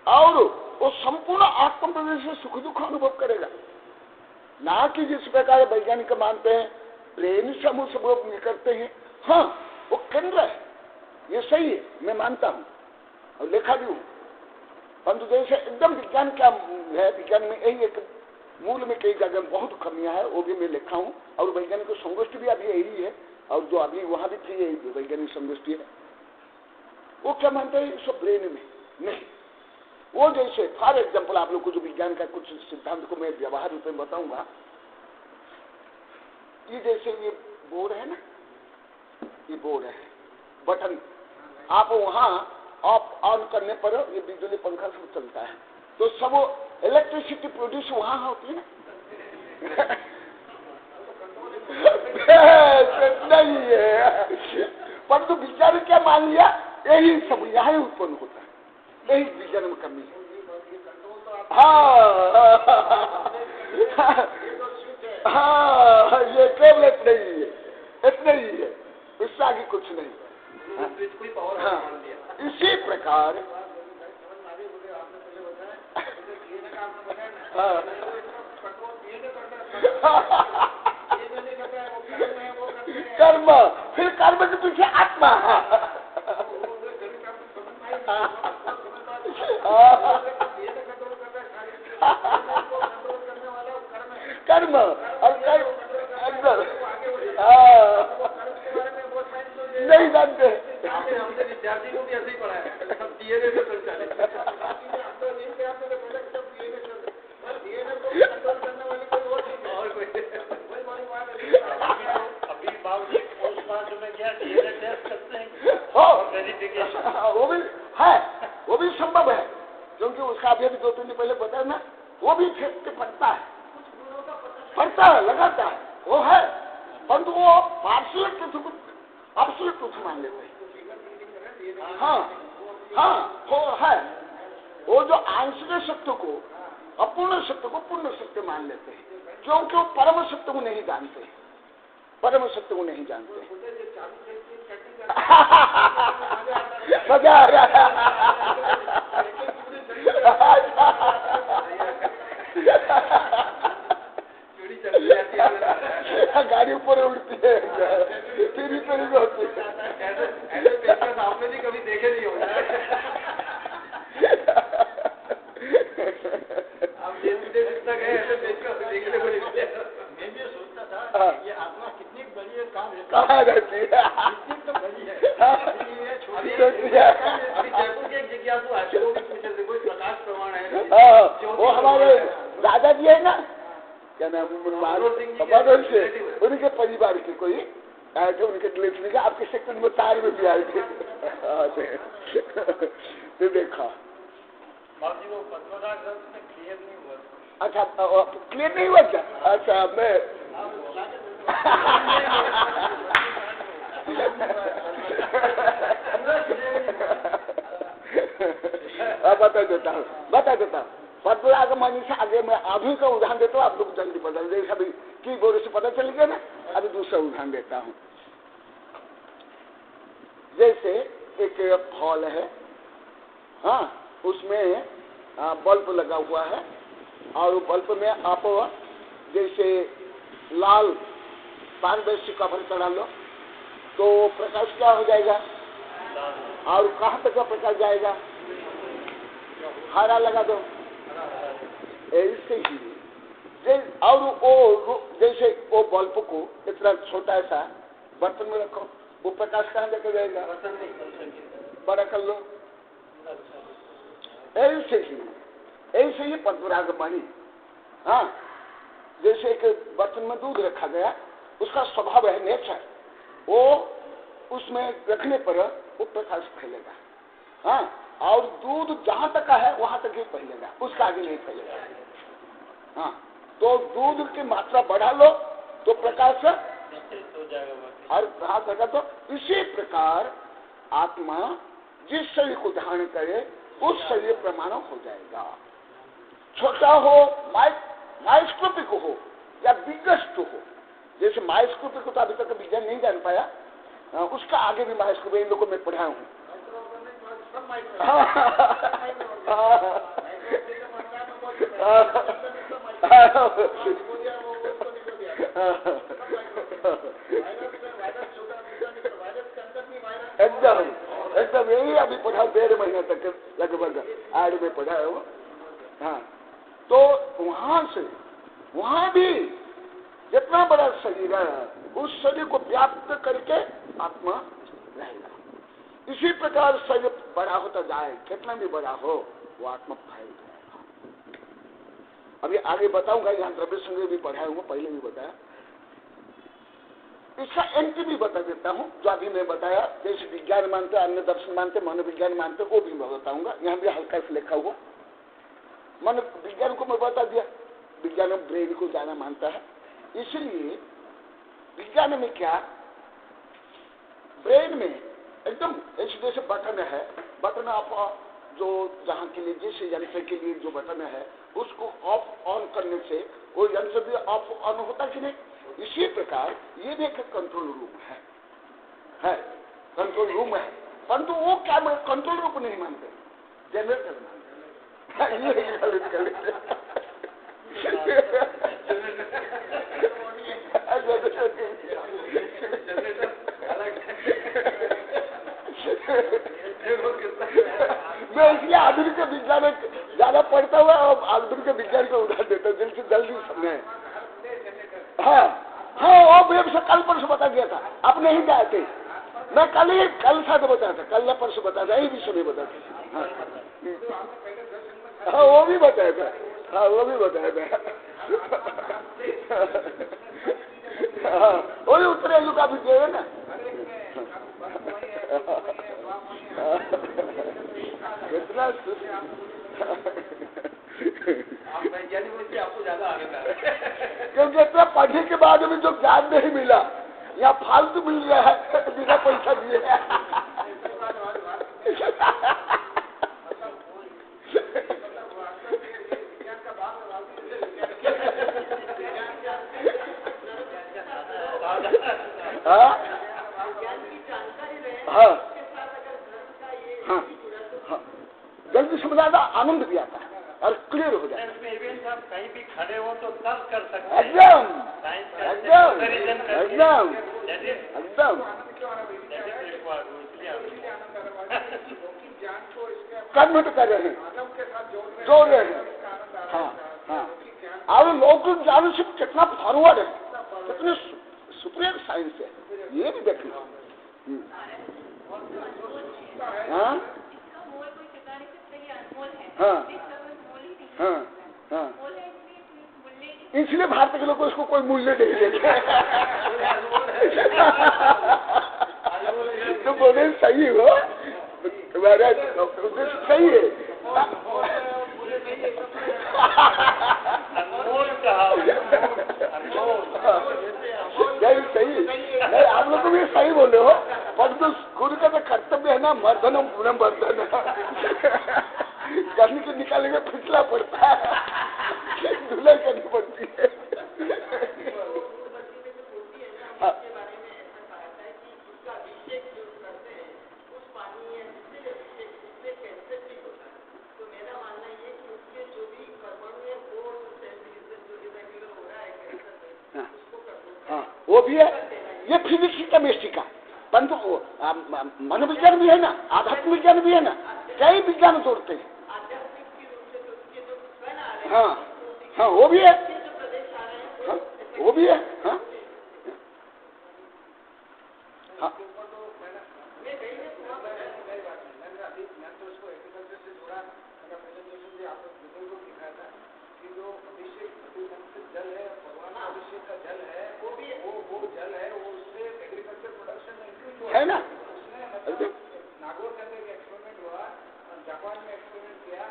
और वो संपूर्ण आत्म प्रदेश से सुख दुख अनुभव करेगा। ना कि जिस प्रकार वैज्ञानिक मानते हैं ब्रेन से हम सब करते हैं, हाँ वो केंद्र है, ये सही है, मैं मानता हूँ और लिखा भी हूँ, परंतु जैसे एकदम विज्ञान क्या है, विज्ञान में यही एक मूल में कई जगह बहुत कमियां है, वो भी मैं लिखा हूँ, और वैज्ञानिक संगोष्ठी भी अभी यही है, और जो अभी वहां भी थी यही वैज्ञानिक संगोष्ठी है, वो क्या मानते हैं सब ब्रेन में नहीं। वो जैसे फॉर एग्जाम्पल आप लोग को जो विज्ञान का कुछ सिद्धांत को मैं व्यवहार रूप में बताऊंगा, ये जैसे ये बोर्ड है ना, ये बोर्ड है, बटन, आप वहां ऑफ ऑन करने पर ये बिजली पंखा सब चलता है, तो सब इलेक्ट्रिसिटी प्रोड्यूस वहां होती है ना। नहीं है, परंतु विज्ञान क्या मान लिया, यही सब यहाँ उत्पन्न होता है, यही विज्ञान में कमी है। हाँ ये केवल इतना ही है, इतना ही है, इससे आगे कुछ नहीं। हाँ इसी प्रकार कर्म, फिर कर्म के पीछे आत्मा, कर्म और नहीं जानते, हमने विद्यार्थी को भी ऐसे ही पढ़ाया, सब डीएनए से संचालित। अभी बाबूजी पोस्ट मास्टर में क्या डीएनए टेस्ट करते हैं, वेरिफिकेशन वो भी है, वो भी संभव है, क्योंकि उसका अभी 2-3 दिन पहले बताया ना, वो भी फेंक के पड़ता है, लगाता है, वो है, परंतु वो पार्शियल कुछ अब्सोल्यूट कुछ मान लेते हैं। हाँ हाँ वो है, वो जो आंशिक सत्य को, अपूर्ण सत्य को पूर्ण सत्य मान लेते हैं, क्योंकि वो परम सत्य को नहीं जानते, परम सत्य को नहीं जानते। मजा आ रहा है, गाड़ी ऊपर उड़ती है, फिर होती है, आपने भी कभी देखे नहीं होगा। आप गए ऐसे देखने को नहीं मिले। मैं भी सोचता था ये आत्मा कितनी बड़ी है, कहाँ रहती है, तो बड़ी है। अभी जयपुर के एक जिज्ञासु है, वो भी पूछे थे, कोई प्रकाश प्रमाण है, वो हमारे दादाजी है ना, क्या नाम, मनोहर से, उनके परिवार के कोई आए थे, उनके डिलीवरी का आपके सेक्टर में तार में भी आए थे, तो देखा बाबूजी वो 15 ग्रंथ में क्लियर नहीं हुआ। अच्छा क्लियर नहीं हुआ क्या? अच्छा मैं बता देता हूँ पद्मरागमणि से आगे मैं अभी का उदाहरण देता हूँ, आप लोग जल्दी बदल दे। अभी की बोर्ड से पता चल गया ना। अभी दूसरा उदाहरण देता हूँ। जैसे एक हॉल है, हाँ, उसमें बल्ब लगा हुआ है और बल्ब में आप जैसे लाल पारदर्शी कवर चढ़ा लो तो प्रकाश क्या हो जाएगा? और कहाँ तक का प्रकाश जाएगा? हरा लगा दो। ऐसे ही और वो जैसे वो बल्ब को इतना छोटा सा बर्तन में रखो, वो प्रकाश कहाँ लेकर जाएगा? बड़ा कर लो। ऐसे ही पद्मरागमणि, हाँ, जैसे एक बर्तन में दूध रखा गया, उसका स्वभाव है नेचर, वो उसमें रखने पर वो प्रकाश फैलेगा, हाँ, और दूध जहां तक का है वहां तक ही फैलेगा, उसका आगे नहीं फैलेगा, हाँ। तो दूध की मात्रा बढ़ा लो तो प्रकाश और प्रकाश होगा। तो इसी प्रकार आत्मा जिस शरीर को धारण करे उस शरीर प्रमाण हो जाएगा। छोटा हो, माइक्रोस्कोपिक हो या बिगेस्ट हो। जैसे माइक्रोस्कोपिक को तो अभी तक विज्ञान नहीं जान पाया, उसका आगे भी माइक्रोस्कोपिक इन लोगों में पढ़ाया हूँ। एकदम यही अभी पढ़ा 1.5 महीने तक लगभग आड़ में पढ़ा है वो, हाँ। तो वहां भी जितना बड़ा शरीर है उस शरीर को व्याप्त करके आत्मा रहेगा। इसी प्रकार शरीर बड़ा होता जाए, कितना भी बड़ा हो, वो आत्मा फैल जाएगा। अभी आगे बताऊंगा, यहाँ द्रव्य संग्रह भी पढ़ाया हूँ, पहले भी बताया। इसका एंटी भी बता देता हूँ, जो अभी मैं बताया। जैसे विज्ञान मानते, अन्य दर्शन मानते, मनोविज्ञान मानते, वो भी मैं बताऊंगा। यहाँ भी हल्का से लिखा हुआ। मनोविज्ञान को मैं बता दिया, विज्ञान ब्रेन को ज्यादा मानता है, इसलिए विज्ञान में क्या, ब्रेन में एकदम जैसे बटन है, बटन आप जो जहाँ के लिए, जिस यंत्र के लिए जो बटन है उसको ऑफ ऑन करने से वो यंत्र भी ऑफ ऑन होता कि नहीं। इसी प्रकार ये भी एक कंट्रोल रूम है कंट्रोल रूम है, परंतु वो क्या कंट्रोल रूम नहीं मानते, जनरेटर मानते। मैं इसलिए आधुनिक विज्ञान ज्यादा पढ़ता हुआ और आधुनिक विज्ञान का उदाहरण देता हूँ जल्दी समझे। हाँ, वो भी कल परसों बता दिया था, आप नहीं गए थे। मैं कल साथ बताया था, कल या परसों बताया था, यही विषय में बताया था। हाँ, वो भी बताया था, हाँ, वो भी बताया था। हाँ, वही उत्तरे का भी जो है ना। कितना आपको ज्यादा आगे क्योंकि इतना पढ़ने के बाद भी जो ज्ञान नहीं मिला, यहाँ फालतू मिल रहा है बिना पैसा दिए। जल्दी समझाता, आनंद भी आता है और क्लियर हो जाए। कहीं भी खड़े हो तो तर्क कर सकते हैं। एकदम कन्वर्ट कर रहे हैं, जोड़ रहे हैं। हाँ, और लौकिक ज्ञान से कितना फॉरवर्ड है, कितनी सुपीरियर साइंस है, ये भी देखना। इसलिए भारत के लोग इसको कोई मूल्य नहीं देते। तो बोले सही हो, तुम्हारा उद्देश्य सही है। सही बोले हो, पर तो गुरु का तो कर्तव्य है ना, मर्दनम पूनम बर्धन करने के निकालेंगे फिसला पड़ता है, धुलाई करनी पड़ती है। हाँ, वो भी है, ये फिजिक्स केमिस्ट्री का, परंतु मनोविज्ञान भी है ना, आध्यात्मिक विज्ञान भी है ना, कई विज्ञान जोड़ते हैं। हाँ हाँ, वो भी है, हाँ, वो भी है। हाँ हाँ है ना, नागौर के अंदर एक्सपेरिमेंट हुआ, जापान में एक्सपेरिमेंट किया,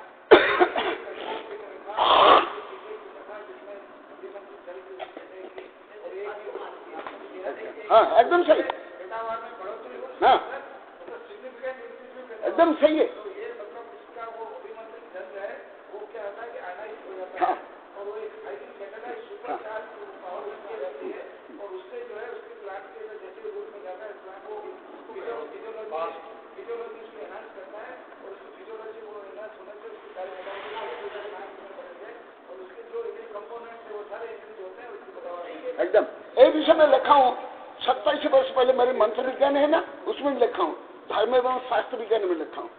हाँ एकदम सही, हाँ एकदम सही है। हाँ एकदम, एक विषय में लिखा हूँ 27 वर्ष पहले मेरे मंत्र विज्ञान है ना, उसमें लिखा हूँ, धर्म एवं शास्त्र विज्ञान में लिखा हूँ।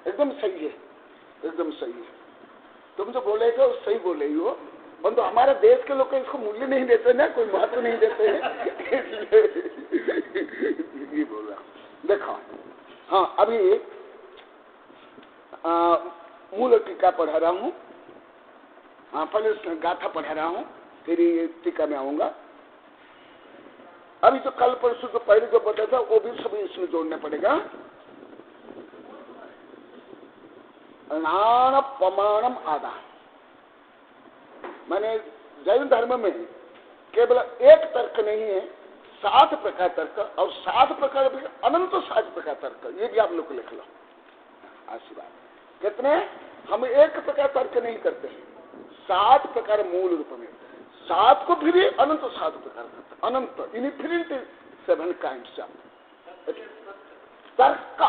एकदम सही है, एकदम सही है। तुम जो बोले थे वो सही बोले ही हो, परंतु हमारे देश के लोग इसको मूल्य नहीं देते ना, कोई महत्व नहीं देते हैं, ये बोल रहा देखो। हाँ, अभी मूल टीका पढ़ा रहा हूँ, हाँ पहले गाथा पढ़ा रहा हूँ, फिर ये टीका में आऊंगा। अभी तो कल परसों जो पहले जो बताया था वो भी सभी इसमें जोड़ना पड़ेगा। नान प्रमाणम आदा, माने जैन धर्म में केवल एक तर्क नहीं है, 7 प्रकार तर्क, और 7 प्रकार भी अनंत 7 प्रकार तर्क, ये भी आप लोग को लिख लो। आशीर्वाद कितने, हम एक प्रकार तर्क नहीं करते हैं, 7 प्रकार मूल रूप में, 7 को फिर अनंत 7 प्रकार करते, अनंत इनफिनिट 7 काइंड्स ऑफ तर्क।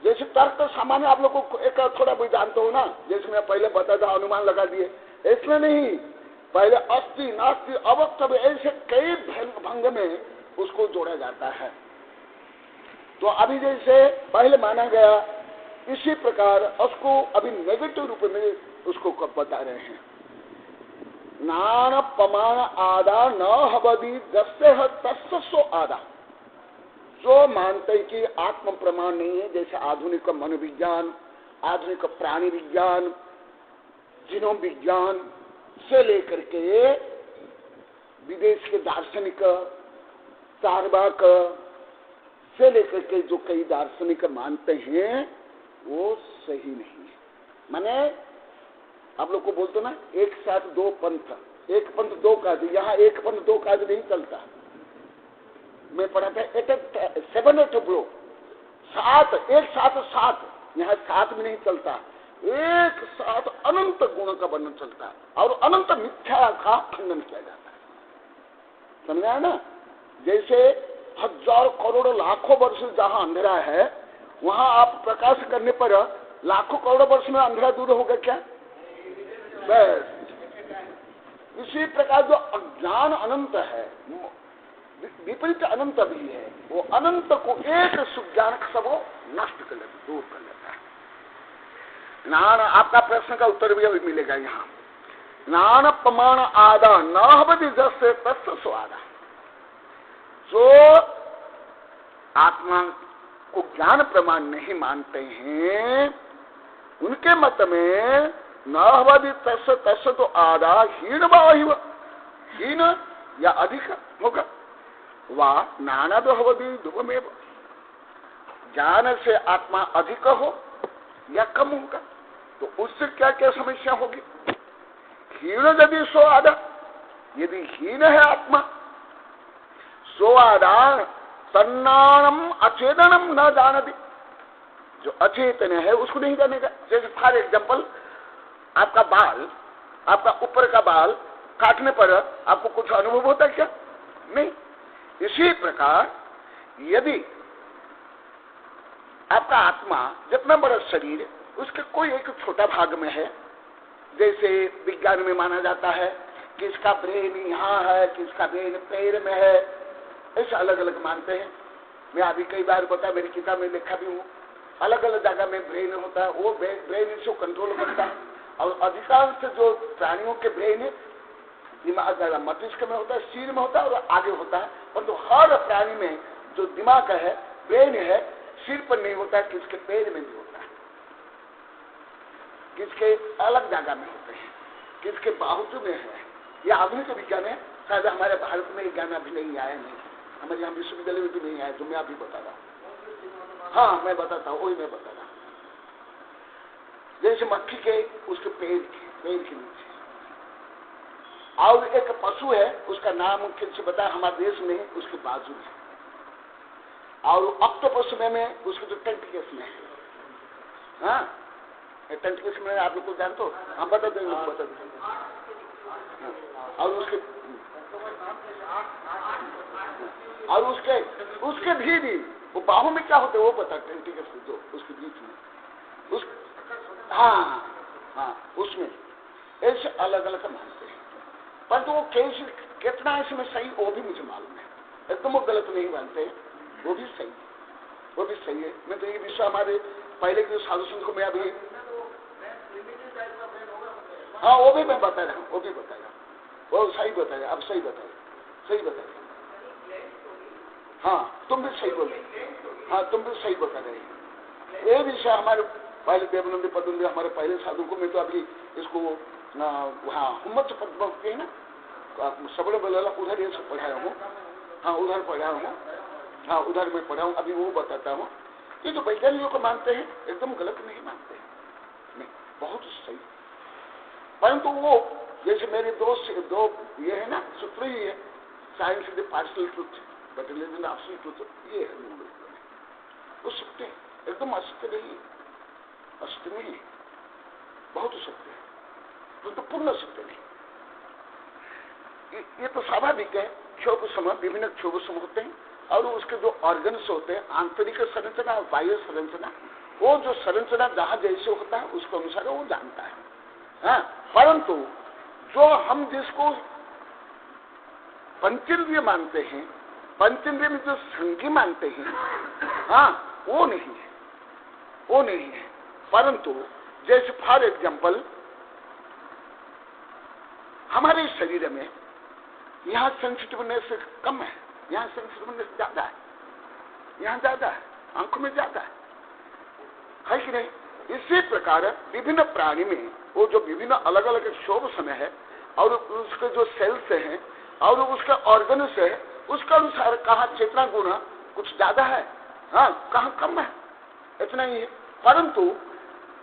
जैसे तर्क सामान्य आप लोगों को एक थोड़ा भी जानते हो ना, जैसे मैं पहले बताया था अनुमान लगा दिए, इसमें नहीं, पहले अस्ति नास्ति अवक्तव्य ऐसे कई भंग में उसको जोड़ा जाता है। तो अभी जैसे पहले माना गया, इसी प्रकार उसको अभी नेगेटिव रूप में उसको बता रहे हैं। नान प्रमाण आदा न हवदी दस्य तस्सो आदा, जो मानते हैं कि आत्म प्रमाण नहीं है, जैसे आधुनिक मनोविज्ञान, आधुनिक प्राणी विज्ञान, जीनोम विज्ञान से लेकर के विदेश के दार्शनिक चार्वाक से लेकर के जो कई दार्शनिक मानते हैं वो सही नहीं है। माने आप लोग को बोलते ना, एक साथ 2 पंथ, एक पंथ 2 काज, यहाँ एक पंथ 2 काज नहीं चलता। मैं पढ़ा था 7 ब्रो, 7 एक साथ 7, यहाँ 7 में नहीं चलता, एक साथ अनंत गुणों का वर्णन चलता है और अनंत मिथ्या का खंडन किया जाता है। समझा ना, जैसे 1000 करोड़ लाखों वर्ष जहां अंधेरा है, वहां आप प्रकाश करने पर लाखों करोड़ वर्ष में अंधेरा दूर होगा क्या? बस इसी प्रकार जो अज्ञान अनंत है, विपरीत अनंत भी है, वो अनंत को एक सुज्ञान सब नष्ट कर लेता, दूर कर लेता है। नान, आपका प्रश्न का उत्तर भी अभी मिलेगा यहाँ। नान प्रमाण आदा न हवति जस्य तस्य स्वादा, जो आत्मा को ज्ञान प्रमाण नहीं मानते हैं, उनके मत में न हवति तस्य तस्य तो आदा हीन वाहिव, हीन या अधिक होगा, वाह नाना तो हवति ध्रुवमेव, ज्ञान से आत्मा अधिक हो या कम होगा, तो उससे क्या क्या समस्या होगी? हीन यदि सो आदा, यदि हीन है आत्मा, सो आदा तन्नाणम अचेतनम न जानती, जो अचेतन है उसको नहीं जानेगा। जैसे फॉर एग्जाम्पल आपका बाल, आपका ऊपर का बाल काटने पर आपको कुछ अनुभव होता है क्या? नहीं। इसी प्रकार यदि आपका आत्मा जितना बड़ा शरीर उसके कोई एक छोटा भाग में है, जैसे विज्ञान में माना जाता है कि इसका ब्रेन यहाँ है, कि इसका ब्रेन पैर में है, ऐसे अलग अलग मानते हैं। मैं अभी कई बार बताया, मेरी किताब में लिखा भी हूँ, अलग अलग जगह में ब्रेन होता है, वो ब्रेन इसको कंट्रोल करता है। और अधिकांश जो प्राणियों के ब्रेन है दिमाग मस्तिष्क में होता है, सिर में होता है और आगे होता है, परंतु हर प्राणी में जो दिमाग है, ब्रेन है, सिर पर नहीं होता है, किसके पैर में भी होता है, किसके अलग जगह में होते हैं, किसके बाहुत में है। यह आधुनिक विज्ञान है, शायद हमारे भारत में ज्ञान अभी नहीं आया, नहीं हमारे यहाँ विश्वविद्यालय में भी नहीं आया, जो मैं अभी बता रहा हूँ। हाँ मैं बताता हूँ, वही मैं बता रहा हूँ। जैसे मक्खी के उसके पैर के नीचे, और एक पशु है उसका नाम किसी बता, हमारे देश में उसके बाजू में, और ऑक्टोपस में उसके जो टेंटिकल्स में है, हाँ टेंटिकल्स में आप लोग को जानते हो? हाँ बता देंगे, बता देंगे। और उसके भी वो बाहों में क्या होते हैं वो पता, टेंटिकल्स जो उसके बीच में उस, हाँ उसमें ऐसे अलग अलग मानते हैं, परंतु वो कैसे कितना इसमें सही वो भी मुझे मालूम है, एकदम वो गलत नहीं मानते, वो भी सही है, वो भी सही है। मैं तो ये विषय हमारे पहले के साधु संत को मैं अभी, हाँ वो भी मैं बता रहा हूँ, वो भी बता रहा हूँ, वो सही बताया, अब सही बताया, हाँ तुम भी सही बोले, हाँ तुम भी सही बता रहे। ये विषय हमारे पहले देवनंदी पदुंदी हमारे पहले साधु को, मैं तो अभी इसको वहाँ हुम्मत पद बोलते हैं ना, सबले बोला उधर ये सब पढ़ाया हूँ, हाँ उधर पढ़ा हूँ, हाँ उधर मैं पढ़ा हूँ, अभी वो बताता हूँ। ये जो वैज्ञानिकों को मानते हैं एकदम गलत नहीं मानते हैं, नहीं बहुत सही, परंतु वो जैसे मेरे दो ये है ना सूत्र ही है, science is the partial truth but religion absolute truth, ये है वो सत्य है, एकदम असत्य नहीं, असत्य नहीं, बहुत सत्य है, तो पूर्ण सत्य नहीं। ये तो स्वाभाविक है, क्षोभ समय विभिन्न क्षोभ समय होते हैं, और उसके जो ऑर्गन्स होते हैं, आंतरिक संरचना और बाह्य संरचना, वो जो संरचना जहां जैसे होता है उसके अनुसार वो जानता है, हाँ। परंतु जो हम जिसको पंचेंद्रिय मानते हैं, पंचेंद्रिय में जो संज्ञा मानते हैं, हाँ वो नहीं है, वो नहीं है। परंतु जैसे फॉर एग्जाम्पल हमारे शरीर में यहाँ सेंसिटिवनेस कम है, यहाँ सेंसिटिवनेस ज्यादा है, यहाँ ज्यादा है, आंखों में ज्यादा है कि नहीं? इसी प्रकार विभिन्न प्राणी में वो जो विभिन्न अलग अलग क्षोभ समय है, और उसके जो सेल्स हैं और उसके ऑर्गन्स है, उसके अनुसार कहाँ चेतना गुण कुछ ज्यादा है, हाँ कहाँ कम है, इतना ही है। परंतु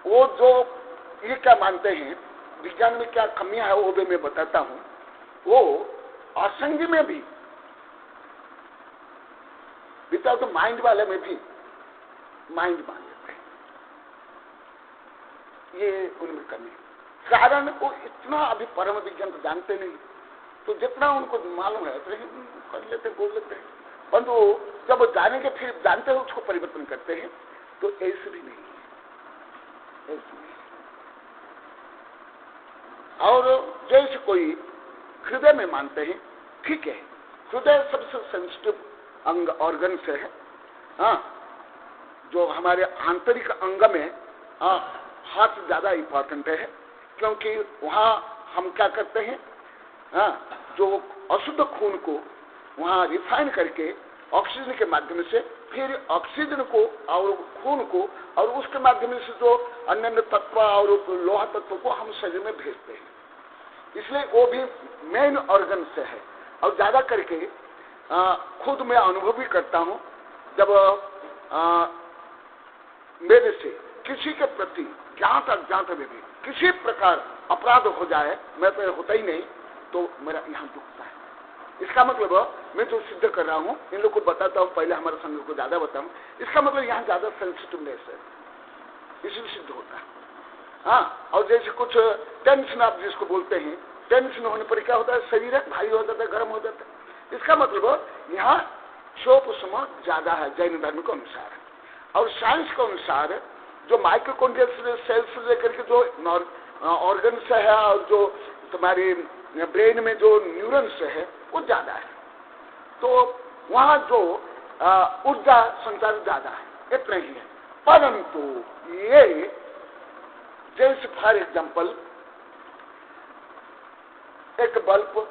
वो जो ये क्या मानते हैं विज्ञान में क्या कमियां है वो भी मैं बताता हूँ। वो असंग में भी विदाउट माइंड वाले में भी माइंड मान लेते हैं, ये उनमें कमी है। कारण वो इतना अभी परम विज्ञान को जानते नहीं, तो जितना उनको मालूम है तो कर लेते बोल लेते हैं, परंतु जब वो जानेंगे फिर जानते हैं उसको परिवर्तन करते हैं, तो ऐसे भी नहीं है, ऐसे नहीं। और जैसे कोई हृदय में मानते हैं, ठीक है, हृदय सबसे सेंसिटिव अंग ऑर्गन से है, हाँ जो हमारे आंतरिक अंग में हार्ट ज्यादा इंपॉर्टेंट है, क्योंकि वहाँ हम क्या करते हैं, हाँ जो अशुद्ध खून को वहाँ रिफाइन करके ऑक्सीजन के माध्यम से फिर ऑक्सीजन को और खून को और उसके माध्यम से जो अन्य तत्व और लोहा तत्व को हम शरीर में भेजते हैं, इसलिए वो भी मेन ऑर्गन से है। और ज्यादा करके खुद मैं अनुभव भी करता हूँ, जब मेरे से किसी के प्रति ज्ञात अज्ञात में भी किसी प्रकार अपराध हो जाए, मैं तो होता ही नहीं, तो मेरा यहाँ दुखता है, इसका मतलब मैं जो सिद्ध कर रहा हूँ इन लोग को बताता हूँ, पहले हमारे संघ को ज्यादा बताऊं, इसका मतलब यहाँ ज्यादा सेंसिटिवनेस है, इसलिए सिद्ध होता है। हाँ, और जैसे कुछ टेंशन आप जिसको बोलते हैं, टेंशन होने पर क्या होता है, शरीर भारी हो जाता है, गर्म हो जाता है। इसका मतलब यहाँ क्षोभ समय ज्यादा है जैन धर्म के अनुसार। और साइंस के अनुसार जो माइक्रोकॉन्ड्रियल सेल्स से लेकर के जो ऑर्गन्स है और जो तुम्हारी ब्रेन में जो न्यूरॉन्स है वो ज्यादा है, तो वहां जो ऊर्जा संचार ज्यादा है, इतना ही है। परंतु ये जैसे फॉर एग्जाम्पल एक बल्ब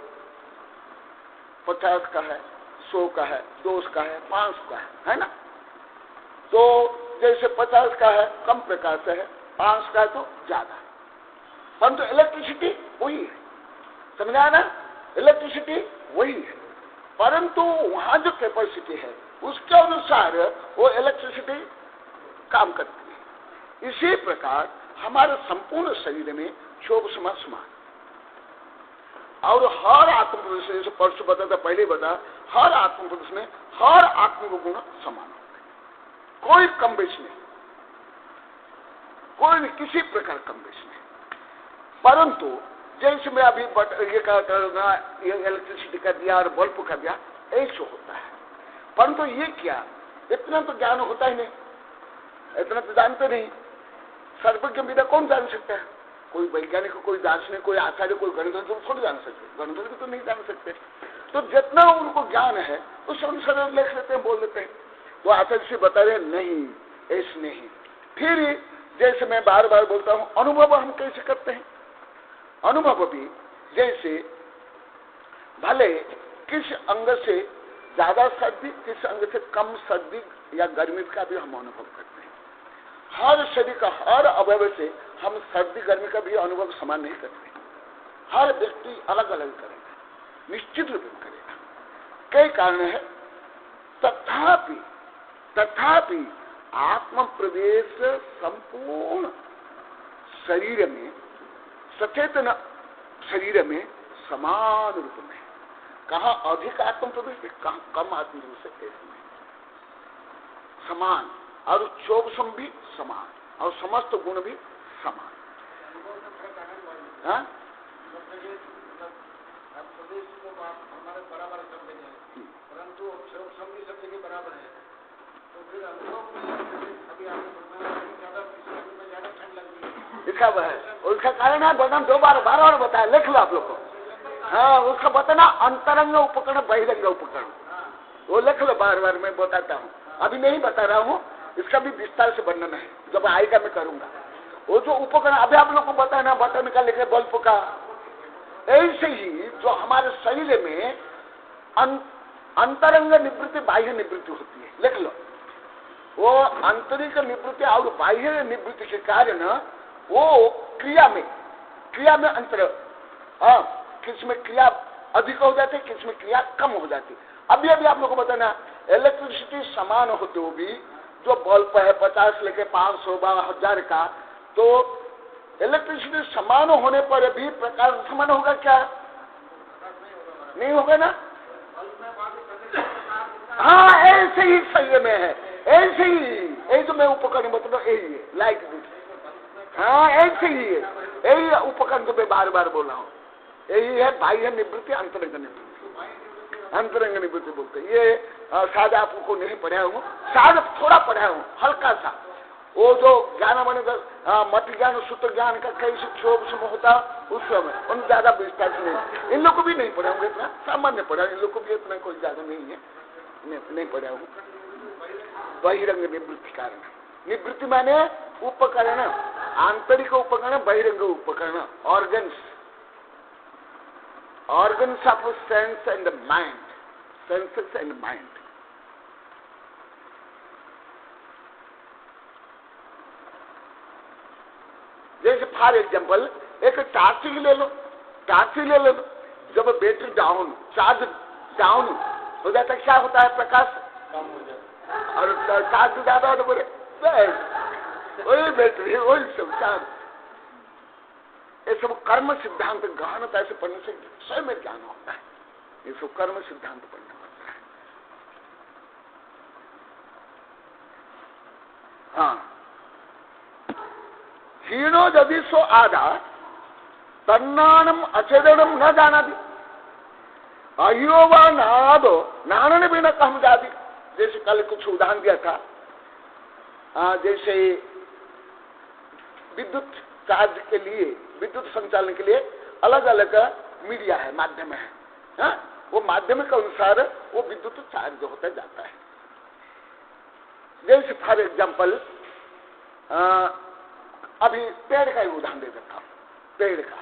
50 का है, 100 का है, 200 का है, 500 का है ना? तो जैसे 50 का है कम प्रकाश है, 500 का है तो ज्यादा है, परंतु इलेक्ट्रिसिटी वही है, समझा ना? इलेक्ट्रिसिटी वही है, परंतु वहां जो कैपेसिटी है उसके अनुसार वो इलेक्ट्रिसिटी काम करती है। इसी प्रकार हमारे संपूर्ण शरीर में क्षोभ समय समान, और हर आत्म पुरुष, जैसे परसों बता था, पहले बता, हर आत्म पुरुष में हर आत्म गुण समान होता है, कोई कम बेच नहीं, कोई भी किसी प्रकार कम बेच नहीं। परंतु जैसे मैं अभी ये करूंगा, ये इलेक्ट्रिसिटी का दिया और बल्ब का दिया, ऐसे होता है। परंतु ये क्या, इतना तो ज्ञान होता ही नहीं, इतना तो जानते नहीं। सर्वज्ञ विद्या कौन जान सकता है? कोई वैज्ञानिक, कोई दार्शनिक, कोई आचार्य, कोई गणितज्ञ तो थोड़ी जान सकते, गणितज्ञ तो नहीं जान सकते। तो जितना उनको ज्ञान है उस अनुसार लिख लेते हैं, बोल देते हैं। तो आचार्य से बता रहे नहीं, ऐसे नहीं। फिर जैसे मैं बार बार बोलता हूं, अनुभव हम कैसे करते हैं? अनुभव भी जैसे भले किस अंग से ज्यादा सर्दी, किस अंग से कम सर्दी या गर्मी का भी हम अनुभव करते हैं। हर शरीर का हर अवयव से हम सर्दी गर्मी का भी अनुभव समान नहीं करते, हर व्यक्ति अलग अलग करेगा, निश्चित रूप में करेगा। कई कारण है, तथापि आत्म प्रवेश संपूर्ण शरीर में, सचेतन शरीर में समान रूप में, कहाँ अधिक आत्म प्रवेश है, कहाँ कम आत्म प्रवेश है, ऐसे में समान, और क्षोभ भी समान, और समस्त गुण भी समान। हाँ? हमारे बराबर सब जगह है, परंतु क्षोभ भी सब जगह बराबर है, तो फिर अनुभव में अभी आपने ज्यादा ठंड लगती है, इसका उसका कारण है, बदनाम 2 बार बताया, लिख लो आप लोग को। हाँ, उसका बताना अंतरंग उपकरण, बहिरंग उपकरण, वो लिख लो, बार बार मैं बताता हूँ, अभी नहीं बता रहा हूँ, इसका भी विस्तार से वर्णन है, जब आएगा मैं करूंगा। वो जो उपकरण अभी आप लोग को बताना, बटन का लिखे, बल्ब का, ऐसे ही जो हमारे शरीर में अंतरंग निवृत्ति, बाह्य निवृत्ति होती है, लिख लो। वो आंतरिक निवृत्ति और बाह्य निवृत्ति के कारण वो क्रिया में अंतर, किसमें क्रिया अधिक हो जाती है, किसमें क्रिया कम हो जाती है। अभी आप लोगों को बताना, इलेक्ट्रिसिटी समान होते हुए भी जो बल्ब है 50 लेके 500 1000 का, तो इलेक्ट्रिसिटी समान होने पर भी प्रकाश समान होगा क्या? नहीं होगा ना? हाँ, ऐसे ही सही में है, ऐसे ही, यही जो मैं उपकरण बता रहा हूँ, यही है, लाइक दिस। हाँ, ऐसे ही है, यही उपकरण जो मैं बार बार बोल रहा हूँ, यही है बाह्य निवृत्ति, अंतरंग निवृत्ति। अंतरंग निवृत्ति बोलते हैं। ये शायद आपको नहीं पढ़ा हूँ, शायद थोड़ा पढ़ा हूँ, हल्का सा। वो जो ज्ञान माने मत ज्ञान, सूत्र ज्ञान का कैसे क्षोभ समय होता, उस समय उन ज्यादा विस्तार से नहीं, इन लोग को भी नहीं पढ़ा हूँ, इतना सामान्य पढ़ा, इन लोग को भी इतना कोई ज्यादा नहीं है, नहीं पढ़ा हूँ। बहिरंग निवृत्ति कारण, निवृत्ति माने उपकरण, आंतरिक उपकरण, बहिरंग उपकरण, organs of sense and mind, senses and mind. जैसे फॉर एग्जाम्पल एक टार्ची ले लो, जब बैटरी डाउन, चार्ज डाउन हो जाता है, क्या होता है? प्रकाश कम हो जाता है, और चार्ज ज्यादा हो तो बोले वही बैटरी, वही सब चार्ज। ये सब कर्म सिद्धांत गहनता से पढ़ने से स्वयं में ज्ञान होता है, ये उसको कर्म सिद्धांत पढ़ना पड़ता है। हाँ, हीनो यदि सो आदा तन्नानम अचेदनम न जाना दी अहियो व नादो नानन भी न कम जाती। जैसे कल कुछ उदाहरण दिया था, जैसे विद्युत चार्ज के लिए, विद्युत संचालन के लिए अलग अलग मीडिया है, माध्यम है। हाँ? वो माध्यम के अनुसार वो विद्युत चार्ज होता जाता है। जैसे फॉर एग्जाम्पल अभी पेड़ का ही उदाहरण दे देता हूं। पेड़ का,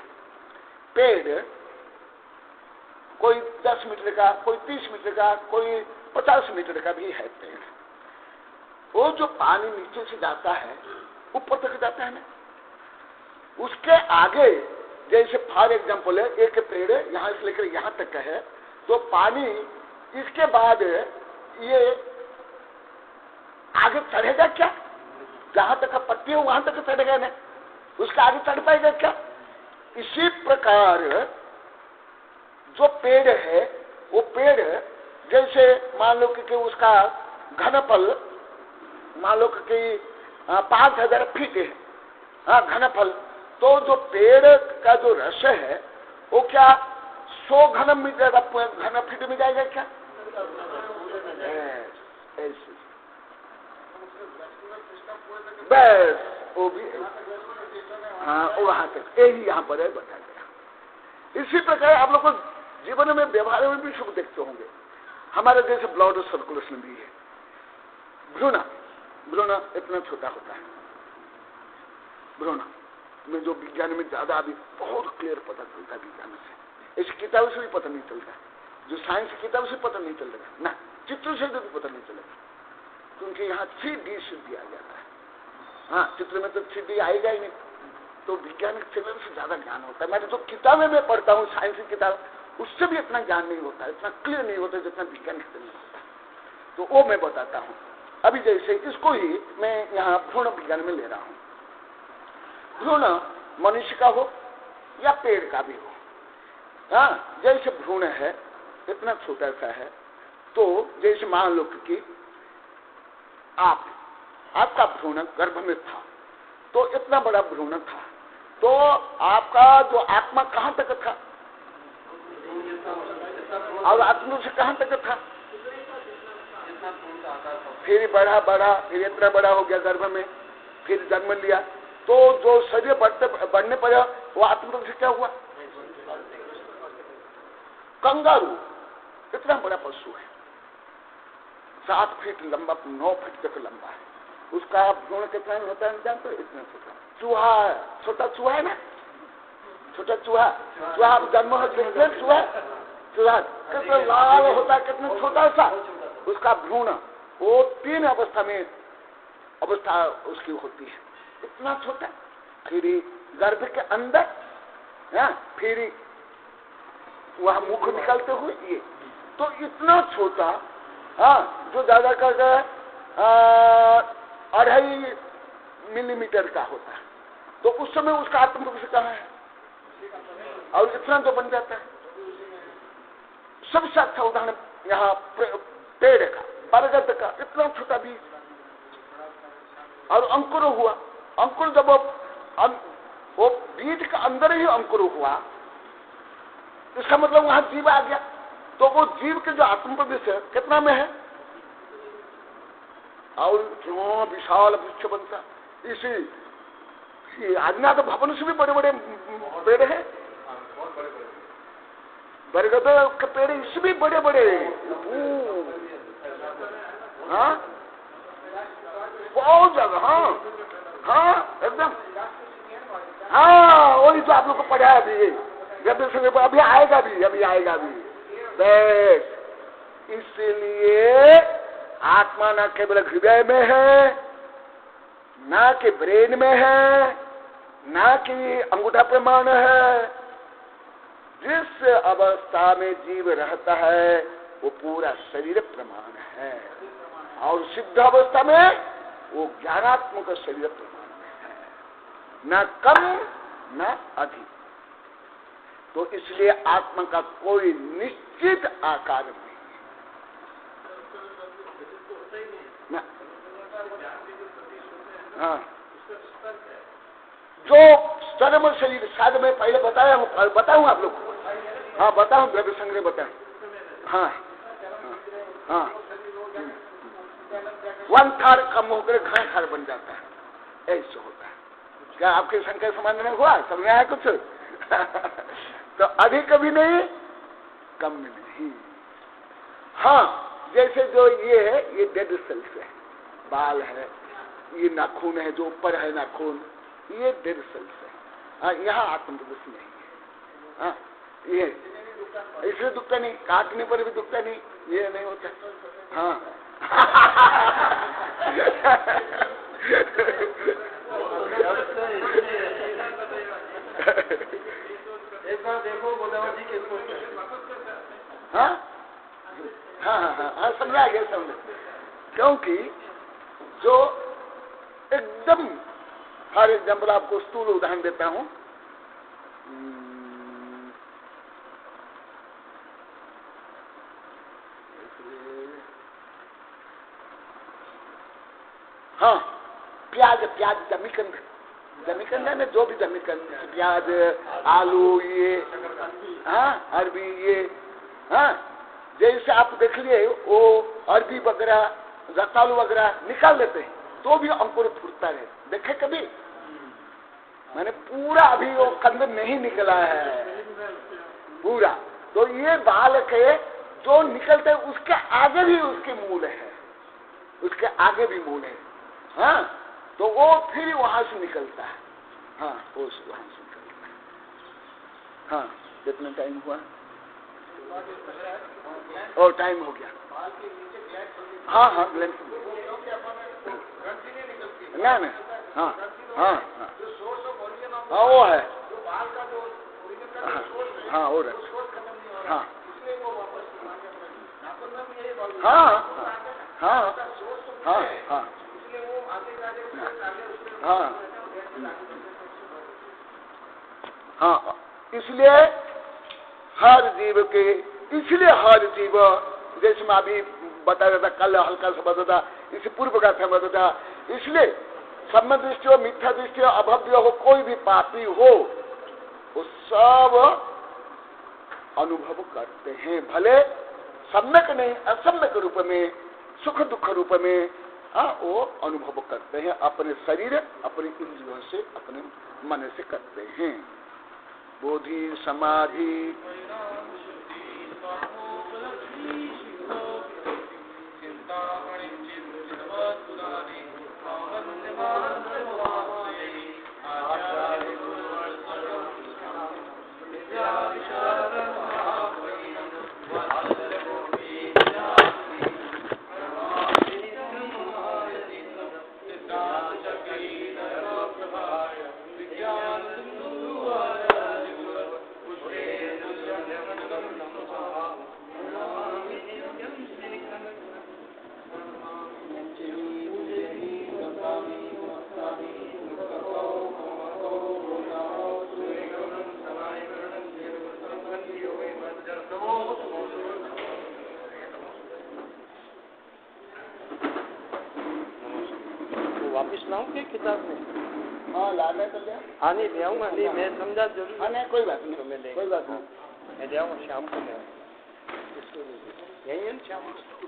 पेड़ कोई 10 मीटर का, कोई 30 मीटर का, कोई 50 मीटर का भी है पेड़। वो जो पानी नीचे से जाता है ऊपर तक जाता है ना, उसके आगे जैसे फॉर एग्जाम्पल है एक पेड़ यहां से लेकर यहां तक का है, तो पानी इसके बाद ये आगे चढ़ेगा क्या? जहां तक का पट्टी है वहां तक चढ़ेगा ना, उसके आगे चढ़ पाएगा क्या? इसी प्रकार जो पेड़ है, वो पेड़ जैसे मान लो कि उसका घनफल मान लो कि 5000 फीट है, हाँ घनफल, तो जो पेड़ का जो रस है वो क्या 100 घन फीट में जाएगा क्या? बस वो भी हाँ वहां तक यही यहाँ पर है बताया गया। इसी प्रकार आप लोग को जीवन में व्यवहार में भी सुख देखते होंगे। हमारे जैसे ब्लड सर्कुलेशन भी है। भ्रूण इतना छोटा होता है। भ्रूण में जो विज्ञान में ज्यादा अभी बहुत क्लियर पता चलता है विज्ञान से, इस किताब से भी पता नहीं चलता, जो साइंस की किताब से पता नहीं चलेगा ना, चित्र से भी पता नहीं चलेगा, क्योंकि यहाँ 3D से दिया जाता है। हाँ, चित्र में तो 3D आएगा ही नहीं, तो वैज्ञानिक चैनल से ज्यादा ज्ञान होता है। मैंने जो किताबें मैं पढ़ता हूँ साइंस की किताब, उससे भी इतना ज्ञान नहीं होता, इतना क्लियर नहीं होता जितना वैज्ञानिक चैनल होता है। तो वो मैं बताता हूँ। अभी जैसे इसको ही मैं यहाँ भ्रूण विज्ञान में ले रहा हूँ। भ्रूण मनुष्य का हो या पेड़ का भी हो, हाँ, जैसे भ्रूण है इतना छोटा सा है, तो जैसे मान लो कि आपका भ्रूण गर्भ में था, तो इतना बड़ा भ्रूण था, तो आपका जो आत्मा कहां तक था और आत्मा से कहां तक था? फिर बढ़ा, फिर इतना बड़ा हो गया गर्भ में, फिर जन्म लिया, तो जो शरीर बढ़ने पर वो आत्मा से क्या हुआ? कंगारू इतना बड़ा पशु है, 7 फीट लंबा, 9 फीट तक लंबा है। उसका भ्रूण कितना होता है जानते हो? इतना छोटा। चूहा, छोटा चूहा है ना, छोटा चूहा जन्म हो चूहा कितना लाल होता है, कितना छोटा सा उसका भ्रूण, वो 3 अवस्था उसकी होती है, इतना छोटा। फिर गर्भ के अंदर, फिर वह मुख निकलते हुए ये, तो इतना छोटा, हाँ, जो ज्यादा कर 2.5 मिलीमीटर का होता है, तो उस समय उसका आत्मरूप से कहाँ है? और इतना तो बन जाता है। सबसे अच्छा उदाहरण यहाँ पेड़ का, बरगद का, इतना छोटा बीज, और अंकुर हुआ। अंकुर जब वो बीज के अंदर ही अंकुर हुआ, इसका मतलब वहां जीव आ गया, तो वो जीव के जो आत्मप्रदेश है कितना में है? और क्यों विशाल वृक्ष बनता। इसी आज्ञा तो भवन से भी बड़े बड़े पेड़ है, बरगद के पेड़ इससे भी बड़े बड़े, हाँ बहुत जगह, हाँ एकदम, हाँ वही तो आप लोग को पढ़ा है अभी, अभी आएगा भी। इसलिए आत्मा न केवल हृदय में है, ना कि ब्रेन में है, ना कि अंगूठा प्रमाण है। जिस अवस्था में जीव रहता है वो पूरा शरीर प्रमाण है, और सिद्ध अवस्था में वो ज्ञानात्मक शरीर प्रमाण में है, न कम न अधिक। तो इसलिए आत्मा का कोई निश्चित चिद आकार में ना। हाँ, जो चरम शरीर, शायद मैं पहले बताऊं आप लोग को। हाँ बताऊं, द्रव्य संग्रह बताऊं। हाँ हाँ, 1/3 कम होकर घन बन जाता है, ऐसे होता है। क्या आपके संख्या समझ में हुआ? समझ में आया कुछ? तो अधिक भी नहीं, कम भी नहीं। हाँ, जैसे जो ये है, ये डेड सेल्स है, बाल है, ये नाखून है, जो ऊपर है नाखून, ये डेड सेल्स है। हाँ, यहाँ आत्मप्रदर्शन नहीं है। हाँ, ये इसलिए दुखता नहीं, काटने पर भी दुखता नहीं, ये नहीं होता। हाँ एक बार देखो गोदावरी के हाँ हाँ हाँ हाँ, समझा गया, समझ। क्योंकि जो एकदम, हर एग्जाम्पल आपको स्थूल उदाहरण देता हूं। हाँ, प्याज जमीकंद है ना, जो भी जमीकंद, प्याज, आलू, ये हाँ, अरबी, ये हाँ, जैसे आप देख लिए वो अरबी वगैरह, रतालू वगैरह निकाल लेते हैं तो भी अंकुर फूटता है। देखे कभी? मैंने पूरा अभी वो कंद नहीं निकला है पूरा। तो ये बाल के जो निकलते हैं उसके आगे भी उसके मूल है, उसके आगे भी मूल है। हाँ, तो वो फिर वहां से निकलता है। हाँ, वो वहां से निकलता है। हाँ, कितना टाइम हुआ? और टाइम हो गया। हाँ हाँ, ग्लैंड ना ना, हाँ हाँ हाँ हाँ, वो है। हाँ हाँ, और हाँ हाँ हाँ हाँ हाँ हाँ हाँ, इसलिए हर जीव के, इसलिए हर जीव, जैसे मैं अभी बता रहा था, कल हल्का सा बता था, इसे पूर्व का था बता था। इसलिए सम्यक दृष्टि हो, मिथ्या दृष्टि हो, अभव्य हो, कोई भी पापी हो, वो सब अनुभव करते हैं, भले सम्यक नहीं असम्यक रूप में, सुख दुख रूप में। वो अनुभव करते हैं, अपने शरीर, अपने इंद्रियों से, अपने मन से करते हैं। बोधि समाधि वापिस लाऊं क्या किताब में? हाँ, लाने तो ले। हाँ, नहीं ले आऊंगा, नहीं मैं समझा जरूर। हाँ नहीं, कोई बात नहीं, तो मैं ले, कोई बात नहीं, मैं ले आऊंगा शाम को। यही है शाम को।